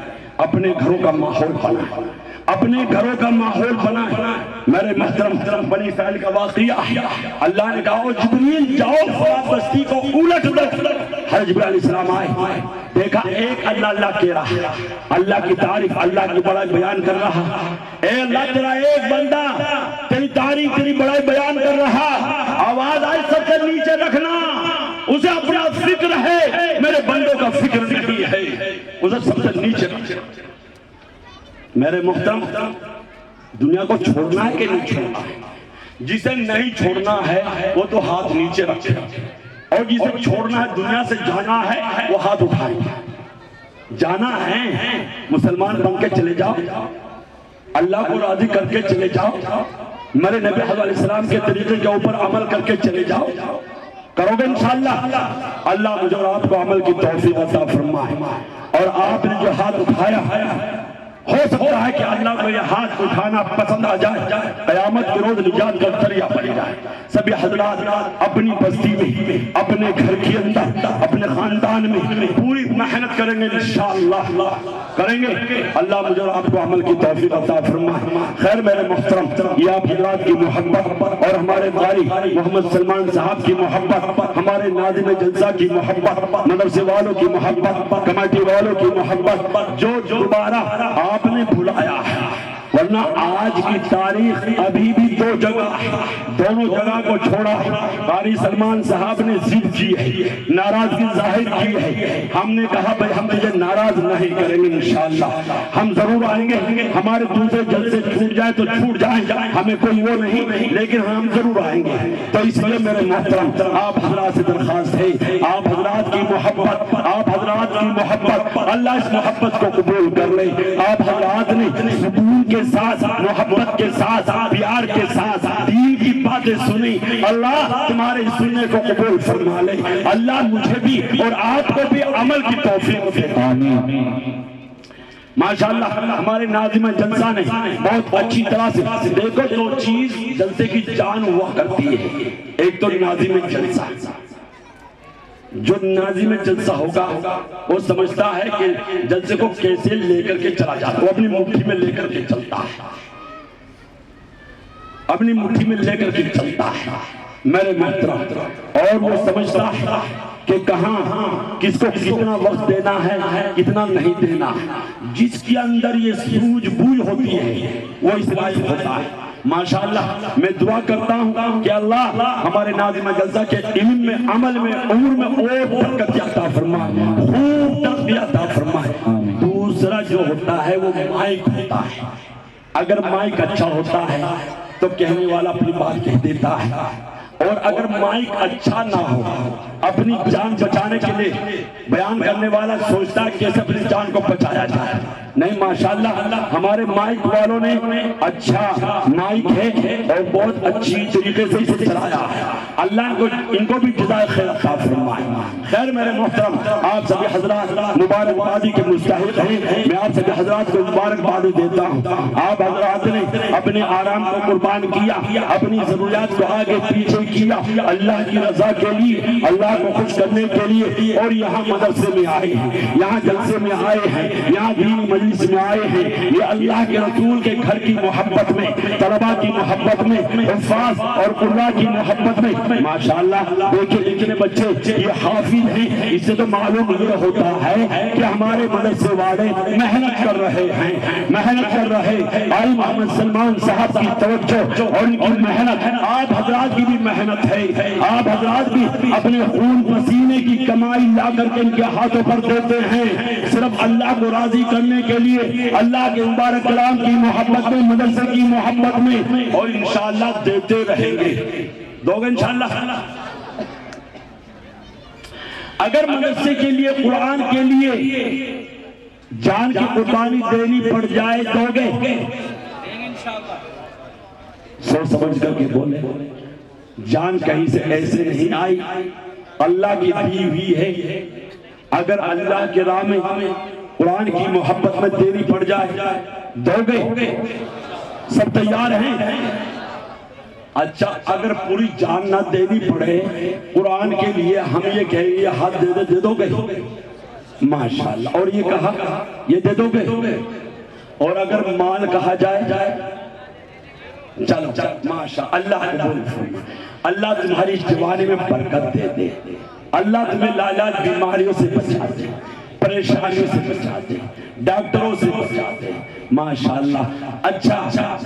اپنے گھروں کا ماحول بنائیں، اپنے گھروں کا ماحول بنائیں۔ میرے محترم بنی اسرائیل کا واقعہ، اللہ نے کہا جبریل جاؤ فلاں بستی کو الٹ دو۔ حضرت جبریل علیہ السلام آئے، دیکھا ایک اللہ کہہ رہا، اللہ کی تعریف، اللہ کی بڑائی بیان کر رہا۔ اے اللہ تیرا ایک بندہ تیری تعریف، تیری بڑائی بیان کر رہا، آواز آئی سب سے نیچے رکھنا، اسے اپنا فکر ہے، میرے بندوں کا فکر نہیں ہے، اسے سب سے نیچے رکھنا۔ میرے محترم دنیا کو چھوڑنا ہے کہ نہیں چھوڑنا ہے؟ جسے نہیں چھوڑنا ہے وہ تو ہاتھ نیچے رکھے، اور جسے چھوڑنا ہے دنیا سے جانا ہے وہ ہاتھ اٹھائے۔ جانا ہے مسلمان بن کے چلے جاؤ، اللہ کو راضی کر کے چلے جاؤ، میرے نبی علیہ السلام کے طریقے کے اوپر عمل کر کے چلے جاؤ، کرو گے انشاءاللہ؟ اللہ مجھے اور آپ کو عمل کی توفیق عطا فرمائے۔ اور آپ نے جو ہاتھ اٹھایا، ہو سکتا ہے کہ اللہ کو یہ ہاتھ اٹھانا پسند آ جائے، قیامت کے روز نجات کا ذریعہ بن جائے۔ سبھی حضرات اپنی بستی میں، اپنے گھر کے اندر، اپنے خاندان میں پوری محنت کریں گے انشاءاللہ، کریں گے۔ اللہ مجھے اور آپ کو عمل کی توفیق عطا فرمائے۔ خیر میرے محترم، یہ آپ حضرات کی محبت اور ہمارے قاری محمد سلمان صاحب کی محبت، ہمارے ناظم جلسہ کی محبت، مدرسے والوں کی محبت، کمیٹی والوں کی محبت، جو دوبارہ آپ نے بھلایا ہے، ورنہ آج کی تاریخ ابھی بھی دو جگہ، دونوں جگہ کو چھوڑا ہے۔ قاری سلمان صاحب نے ضد کی ہے، ناراضگی ظاہر کی ہے، ہم نے کہا بھئی ہم تجھے ناراض نہیں کریں گے انشاءاللہ، ہم ضرور آئیں گے، ہمارے دوسرے جلسے چھوٹ جائیں تو چھوٹ جائیں، ہمیں کوئی وہ نہیں، لیکن ہم ضرور آئیں گے۔ تو اس لیے میرے محترم آپ حضرات سے درخواست ہے، آپ حضرات کی محبت، آپ حضرات کی محبت، اللہ اس محبت کو قبول کر لے۔ آپ حضرات نے سکون کے ساتھ، محبت کے ساتھ، پیار کے ساتھ دین کی باتیں سنی، اللہ تمہارے سننے کو قبول فرما لے۔ اللہ مجھے بھی اور آپ کو بھی عمل کی توفیق دے، آمین۔ ماشاءاللہ ہمارے ناظم جلسہ نے بہت اچھی طرح سے، دیکھو دو چیز جلسے کی جان ہوا کرتی ہے، ایک تو ناظم جلسہ، جو ناظم جلسہ ہوگا وہ سمجھتا ہے کہ جلسے کو کیسے لے کر کے چلا جاتا ہے، وہ اپنی مٹھی میں لے کر کے چلتا ہے۔ اپنی مٹھی میں لے کر کے چلتا ہے میرے محترم، اور وہ سمجھتا ہے کہ کہاں کس کو کتنا وقت دینا ہے کتنا نہیں دینا۔ جس کے اندر یہ سوجھ بوجھ ہوتی ہے وہ اس لائق ہوتا ہے۔ ماشاءاللہ میں دعا کرتا ہوں کہ اللہ ہمارے ناظم جلسہ کے علم میں، عمل میں، عمر میں اور برکت عطا فرمائے، خوب ترقی عطا فرمائے۔ دوسرا جو ہوتا ہے وہ مائک ہوتا ہے۔ اگر مائک اچھا ہوتا ہے تو کہنے والا اپنی بات کہہ دیتا ہے، اور اگر مائک اچھا نہ ہو، اپنی جان بچانے کے لیے بیان کرنے والا سوچتا ہے کیسے اپنی جان کو بچایا جائے۔ نہیں، ماشاءاللہ ہمارے مائک والوں نے اچھا مائک ہے اور بہت اچھی طریقے سے اسے چلایا ہے۔ اللہ ان کو بھی جزائے خیر عطا فرمائے۔ خیر میرے محترم، آپ سبھی حضرات مبارکبادی کے مستحق ہیں۔ میں آپ سبھی حضرات کو مبارکبادی دیتا ہوں۔ آپ حضرات نے اپنے آرام کو قربان کیا، اپنی ضروریات کو آگے پیچھے کیا، اللہ کی رضا کے لیے، اللہ کو خوش کرنے کے لیے، اور یہاں مدرسے میں آئے ہیں، یہاں جلسے میں آئے ہیں، یہاں دینی مجلس میں آئے ہیں۔ یہ اللہ کے رسول کے گھر کی محبت میں، طلباء کی محبت میں، حفاظ اور قراء کی محبت میں۔ ماشاءاللہ دیکھیں اتنے بچے یہ حافظ ہیں، اس سے تو معلوم یہ ہوتا ہے کہ ہمارے مدرسے والے محنت کر رہے ہیں، محنت کر رہے ہیں۔ آئی محمد سلمان صاحب کی توجہ اور ان کی محنت، آپ حضرات کی بھی محنت ہے، آپ حضرات بھی اپنے خون پسینے کی کمائی لا کر کے ان کے ہاتھوں پر دیتے ہیں، صرف اللہ کو راضی کرنے کے لیے، اللہ کے مبارک کلام کی محبت میں، مدرسے کی محبت میں، اور انشاءاللہ دیتے رہیں گے۔ دو گے انشاءاللہ؟ اگر مدرسے کے لیے، قرآن کے لیے جان کی قربانی دینی پڑ جائے دو گے؟ سوچ سمجھ کر کے بولے۔ جان کہیں سے ایسے نہیں آئی، اللہ کی دی ہوئی ہے۔ اگر اللہ کے راہ میں، قرآن کی محبت میں دینی پڑ جائے دو گے؟ سب تیار ہیں؟ اچھا، اگر پوری جان نہ دینی پڑے قرآن کے لیے، ہم یہ کہیں گے ہاتھ دے دو گے؟ ماشاءاللہ۔ اور یہ کہا یہ دے دو گے؟ اور اگر مال کہا جائے؟ چلو ماشاء اللہ قبول فرمائے۔ اللہ تمہاری جوانی میں برکت دے دے، اللہ تمہیں لاعلاج بیماریوں سے بچا دے، پریشانیوں سے بچا دے، ڈاکٹروں سے بچا دے۔ ماشاءاللہ۔ اچھا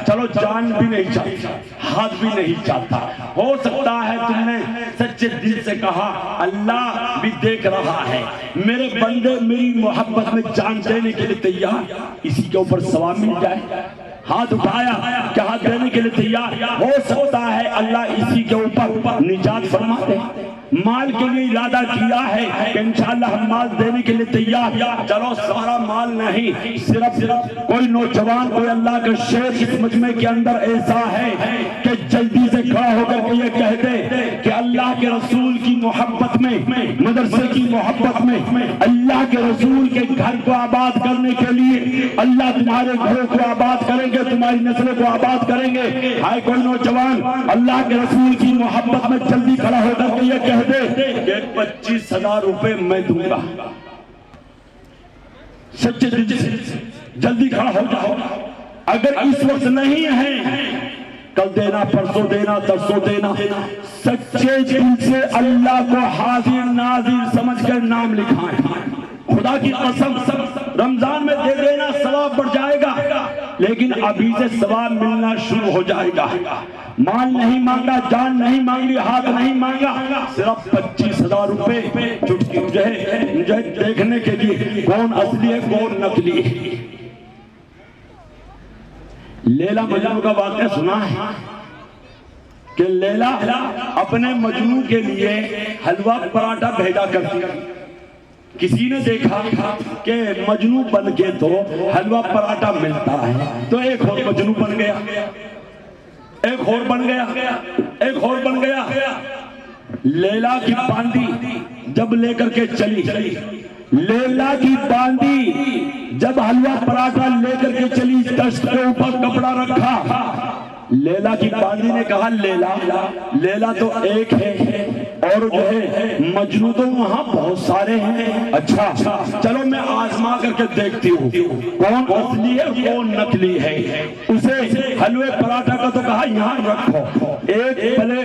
چلو، جان بھی نہیں چاہتا، ہاتھ بھی نہیں چاہتا، ہو سکتا ہے تم نے سچے دل سے کہا اللہ بھی دیکھ رہا ہے، میرے بندے میری محبت میں جان دینے کے لیے تیار، اسی کے اوپر ثواب مل جائے۔ ہاتھ اٹھایا کہ ہاتھ دینے کے لیے تیار، ہو سکتا ہے اللہ اسی کے اوپر نجات فرما دے۔ مال کے لیے ارادہ کیا ہے کہ انشاءاللہ ہم مال دینے کے لیے تیار، چلو سارا مال نہیں، صرف کوئی نوجوان، کوئی اللہ کا شیخ اس مجمع کے اندر ایسا ہے کہ جلدی سے کھڑا ہو کر کے یہ کہہ دے کہ اللہ کے رسول کی محبت میں، مدرسے کی محبت میں، اللہ کے رسول کے گھر کو آباد کرنے کے لیے، اللہ تمہارے گھروں کو آباد کریں گے، تمہاری نسلوں کو آباد کریں گے۔ ہائے کوئی نوجوان اللہ کے رسول کی محبت میں جلدی کھڑا ہو کر کے یہ کہہ دے کہ 25,000 روپے میں دوں گا، سچے دل سے جلدی کھڑا ہو جاؤ۔ اگر اس وقت نہیں ہے، کل دینا، پرسوں دینا، ترسوں دینا، سچے دل سے اللہ کو حاضر ناظر سمجھ کر نام لکھائیں۔ خدا کی قسم رمضان میں دے دینا ثواب بڑھ جائے گا، لیکن ابھی سے ثواب ملنا شروع ہو جائے گا۔ مال نہیں مانگا، جان نہیں مانگی، ہاتھ نہیں مانگا، صرف 25,000 روپے چٹکی مجھے دیکھنے کے لیے کون اصلی ہے کون نقلی ہے۔ لیلا مجنوں کا واقعہ سنا ہے کہ لیلا اپنے مجنوں کے لیے حلوہ پراٹھا بھیجا کرتی، کسی نے دیکھا کہ مجنوں بن کے تو حلوہ پراٹھا ملتا ہے، تو ایک اور مجنوں بن گیا، ایک اور بن گیا، ایک اور بن گیا۔ لیلا کی باندی جب لے کر کے چلی، لیلا کی باندی جب حلوہ پراٹھا لے کر کے چلی، دشت کے اوپر کپڑا رکھا، لیلا کی باندی نے کہا لیلا تو ایک ہے اور جو ہے مجنوں تو وہاں بہت سارے ہیں، اچھا چلو میں آزما کر کے دیکھتی ہوں کون اصلی ہے کون نقلی ہے۔ اسے حلوے پراٹھا کا تو کہا کہا یہاں رکھو، ایک پلے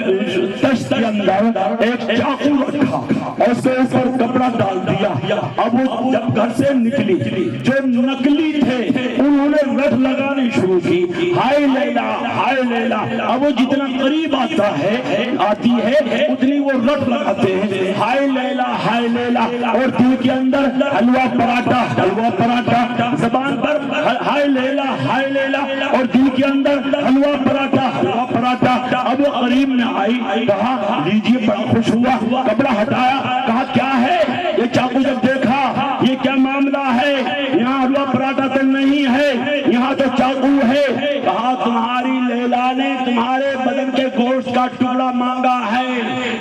دشت کے اندر ایک چاقو رکھا اور اس کے اوپر کپڑا ڈال دیا۔ اب وہ جب گھر سے نکلی، جو نکلی تھے انہوں نے رٹ لگانی شروع کی، ہائے لیلا ہائے لیلا۔ اب وہ جتنا قریب آتی ہے اتنی وہ رٹ لگاتے ہیں، ہائے لیلا ہائے لیلا، اور دل کے اندر حلوہ پراٹھا، زبان پر ہائے لیلا ہائے لیلا، اور دل کے اندر حلوہ پراٹھا۔ اب وہ قریب میں آئی، کہا لیجیے، بڑا خوش ہوا، کپڑا ہٹایا، کہا کیا ہے یہ؟ چاقو جب دیکھا یہ کیا معاملہ ہے، یہاں حلوہ پراٹھا تو نہیں ہے، یہاں تو چاقو ہے۔ کہا تمہاری لیلا نے تمہارے بدن کے گوشت کا ٹکڑا مانگا ہے۔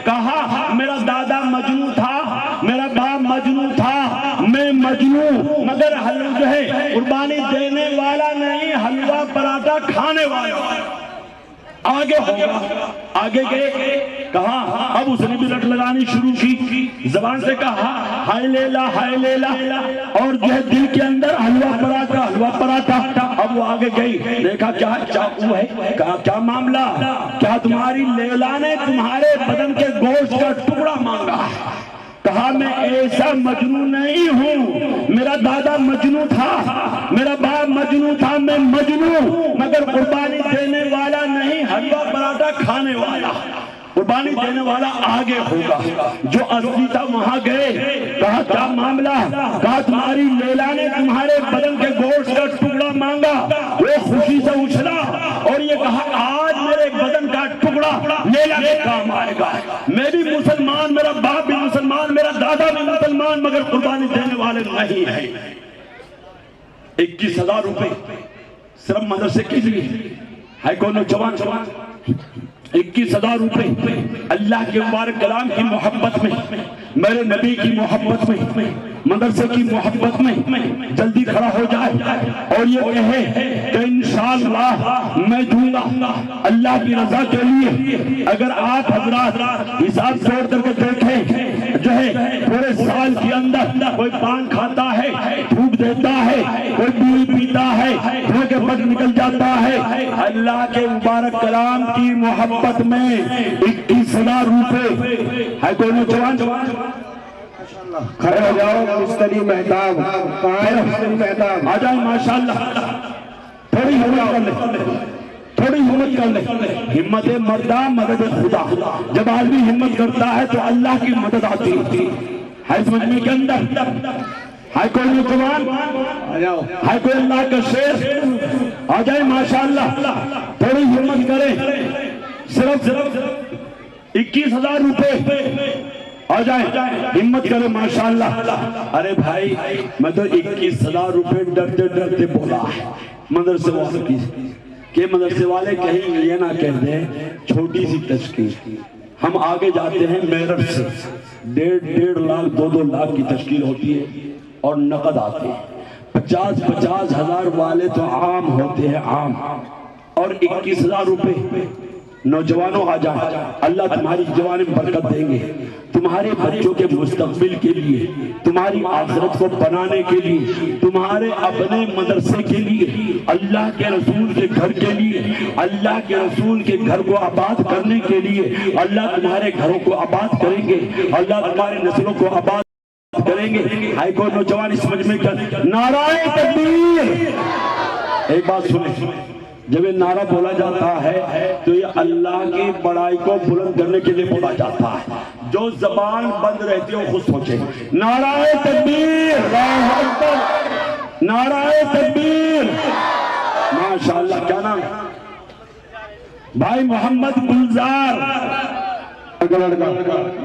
کہا میرا دادا مجنوں تھا، میرا باپ مجنوں تھا، میں مجنوں، مگر حلوہ جو ہے قربانی دینے والا نہیں، حلوہ پراٹھا کھانے والا۔ آگے ہوگا، آگے گئے، کہا اب اس نے بھی رٹ لگانی شروع کی، زبان سے کہا ہائے لیلا ہائے لیلا، اور جو ہے دل کے اندر حلوہ پراٹھا۔ اب وہ آگے گئی، دیکھا کیا چاقو ہے، کہا کیا معاملہ، کیا تمہاری لیلا نے تمہارے بدن کے گوشت کا ٹکڑا مانگا ہے؟ کہا میں ایسا مجنون نہیں ہوں، میرا دادا مجنون تھا، میرا باپ مجنون تھا، میں مجنون، مگر قربانی دینے والا نہیں، حلوہ پراٹھا کھانے والا۔ قربانی دینے والا آگے ہوگا، جو اصلی تھا وہاں گئے، کہا کیا معاملہ، کہا تمہاری لیلا نے تمہارے بدن کے گوشت کا ٹکڑا مانگا۔ وہ خوشی سے اچھلا اور یہ کہا آج میرے بدن کا ٹکڑا لیلا کے کام آئے گا، میں بھی مسلمان، میرا باپ بھی مسلمان، میرا دادا بھی مسلمان، مگر قربانی دینے والے نہیں ہیں۔ 21,000 روپے صرف مدرسے کے لیے ہے، کوئی نوجوان 21,000 روپے اللہ کے مبارک کلام کی محبت میں، میرے نبی کی محبت میں، مدرسے کی محبت میں جلدی کھڑا ہو جائے اور یہ کہے کہ انشاءاللہ میں دوں گا اللہ کی رضا کے لیے۔ اگر آپ حضرات حساب جوڑ کر کے دیکھیں، جو ہے پورے سال کے اندر کوئی پان کھاتا ہے، تھوک دیتا ہے، کوئی بیڑی پیتا ہے، دھوئے کے بٹ نکل جاتا ہے، اللہ کے مبارک کلام کی محبت میں 21,000 روپے ہے۔ کوئی نوجوان کھڑے ہو جاؤ، مستری مہتاب، کہاں ہے مستری مہتاب؟ آ جائیں ماشاءاللہ، تھوڑی ہمت کر لے، تھوڑی ہمت کر لے، ہمت مردہ مدد خدا۔ جب آدمی ہمت کرتا ہے تو اللہ کی مدد آتی ہے، سمجھ میں کے اندر ہے کوئی نوجوان، ہے کوئی اللہ کا شیر، آ جائیں ماشاءاللہ، تھوڑی ہمت کریں، صرف 21,000 روپے آ جائیں، ہمت کریں ماشاءاللہ۔ ارے بھائی میں تو 21,000 روپے ڈرتے ڈرتے بولا ہے مدرسے والوں کی، کہ مدرسے والے کہیں یہ نہ کہہ دیں چھوٹی سی تشکیل۔ ہم آگے جاتے ہیں میرٹھ سے 1.5 لاکھ 2 لاکھ کی تشکیل ہوتی ہے اور نقد آتے ہیں، 50 ہزار والے تو عام ہوتے ہیں، عام، اور 21,000 روپے۔ نوجوانوں آ جائیں، اللہ تمہاری جوانی میں برکت دیں گے، تمہارے بچوں کے مستقبل کے لیے، تمہاری آخرت کو بنانے کے لیے، تمہارے اپنے مدرسے کے لیے، اللہ کے رسول کے گھر کے لیے، اللہ کے رسول کے گھر کو آباد کرنے کے لیے، اللہ تمہارے گھروں کو آباد کریں گے، اللہ تمہاری نسلوں کو آباد کریں گے۔ ہائی کوئی نوجوان سمجھ میں کر نعرہ تکبیر۔ ایک بات سنیں، جب یہ نعرہ بولا جاتا ہے تو یہ اللہ کی بڑائی کو بلند کرنے کے لیے بولا جاتا ہے۔ جو زبان بند رہتی ہے وہ خود سوچے، نعرہ تکبیر، اللہ اکبر، نعرہ تکبیر۔ ماشاءاللہ، کیا نام ہے؟ بھائی محمد گلزار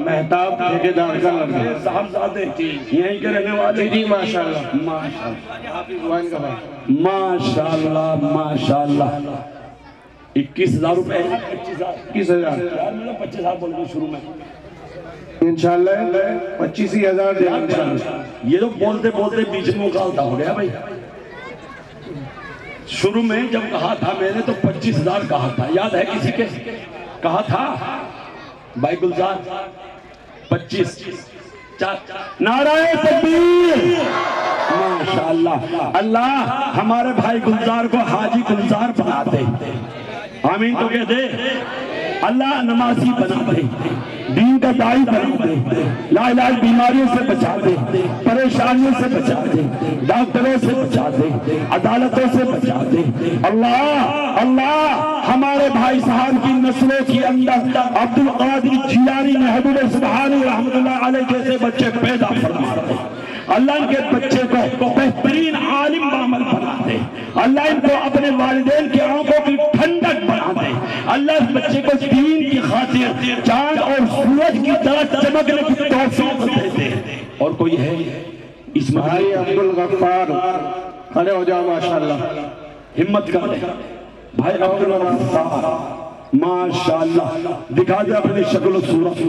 مہتاب ٹھیکیدار کا لڑکا، صاحبزادے یہیں کے رہنے والے، جی ماشاءاللہ، ماشاءاللہ ماشاءاللہ۔ 21,000 روپے، 21,000 25,000 بول گئے شروع میں، انشاءاللہ 25,000 دے انشاءاللہ۔ یہ تو بولتے بولتے بیچ میں مقالتا ہو گیا بھائی۔ شروع میں جب کہا تھا میں نے تو 25,000 کہا تھا، یاد ہے کسی کے؟ کہا تھا بھائی گلزار 25، نعرہ تکبیر۔ ماشاءاللہ، اللہ ہمارے بھائی گلزار کو حاجی گلزار بنا دے، آمین تو کہہ دے. اللہ نمازی بنا دے, دین کا داعی بنا دے, لا علاج بیماریوں سے بچا دے, پریشانیوں سے بچا دے, ڈاکٹروں سے بچا دے, عدالتوں سے بچا دے. اللہ اللہ ہمارے بھائی صاحب کی نسلوں کے اندر عبد القادر جیلانی محبوب سبحانی رحمت اللہ علیہ جیسے بچے پیدا فرما دے. اللہ ان کے بچے کو بہترین عالم بعمل بنا دے. اللہ ان کو اپنے والدین کی آنکھوں کی ٹھنڈک بنا دے. اللہ اس بچے کو دین کی خاطر چاند اور سورج کی طرح چمکنے کی توفیق دے دے. اور کوئی ہے اس بھائی عبد الغفار کھڑے ہو جاؤ ماشاءاللہ. ہمت کر دے بھائی عبد الغفار ماشاءاللہ دکھا دے اپنی شکل و صورت.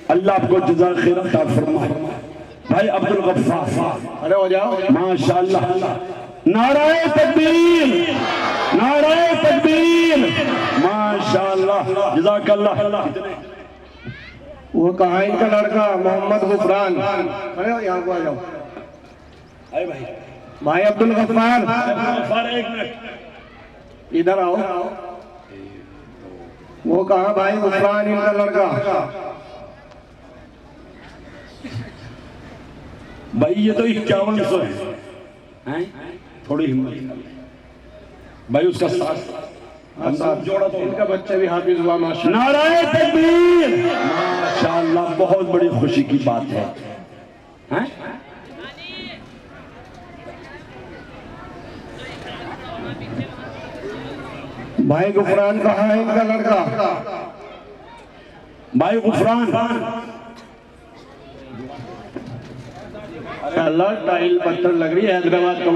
اللہ آپ کو جزا خیر عطا فرمائے. بھائی عبد الغفار کھڑے ہو جاؤ ماشاءاللہ. نعرہ تکبیر, نعرہ تکبیر, ماشاءاللہ جزاک اللہ. وہ کہاں ان کا لڑکا محمد غفران, کھڑے ہو یہاں کو آ جاؤ. بھائی عبد الغفار ایک منٹ ادھر آؤ. وہ کہاں بھائی غفران ان کا لڑکا؟ بھائی یہ تو 5100 ہے, تھوڑی ہمت کر لیں بھائی. اس کا ساتھ جوڑا تو ان کا بچہ بھی حافظ ہوا ماشاءاللہ. نعرہ تکبیر ماشاءاللہ. بہت بڑی خوشی کی بات ہے. بھائی غفران کہاں ہے ان کا لڑکا؟ بھائی غفران اللہ ٹائل پتھر لگ رہی ہے حیدرآباد کا.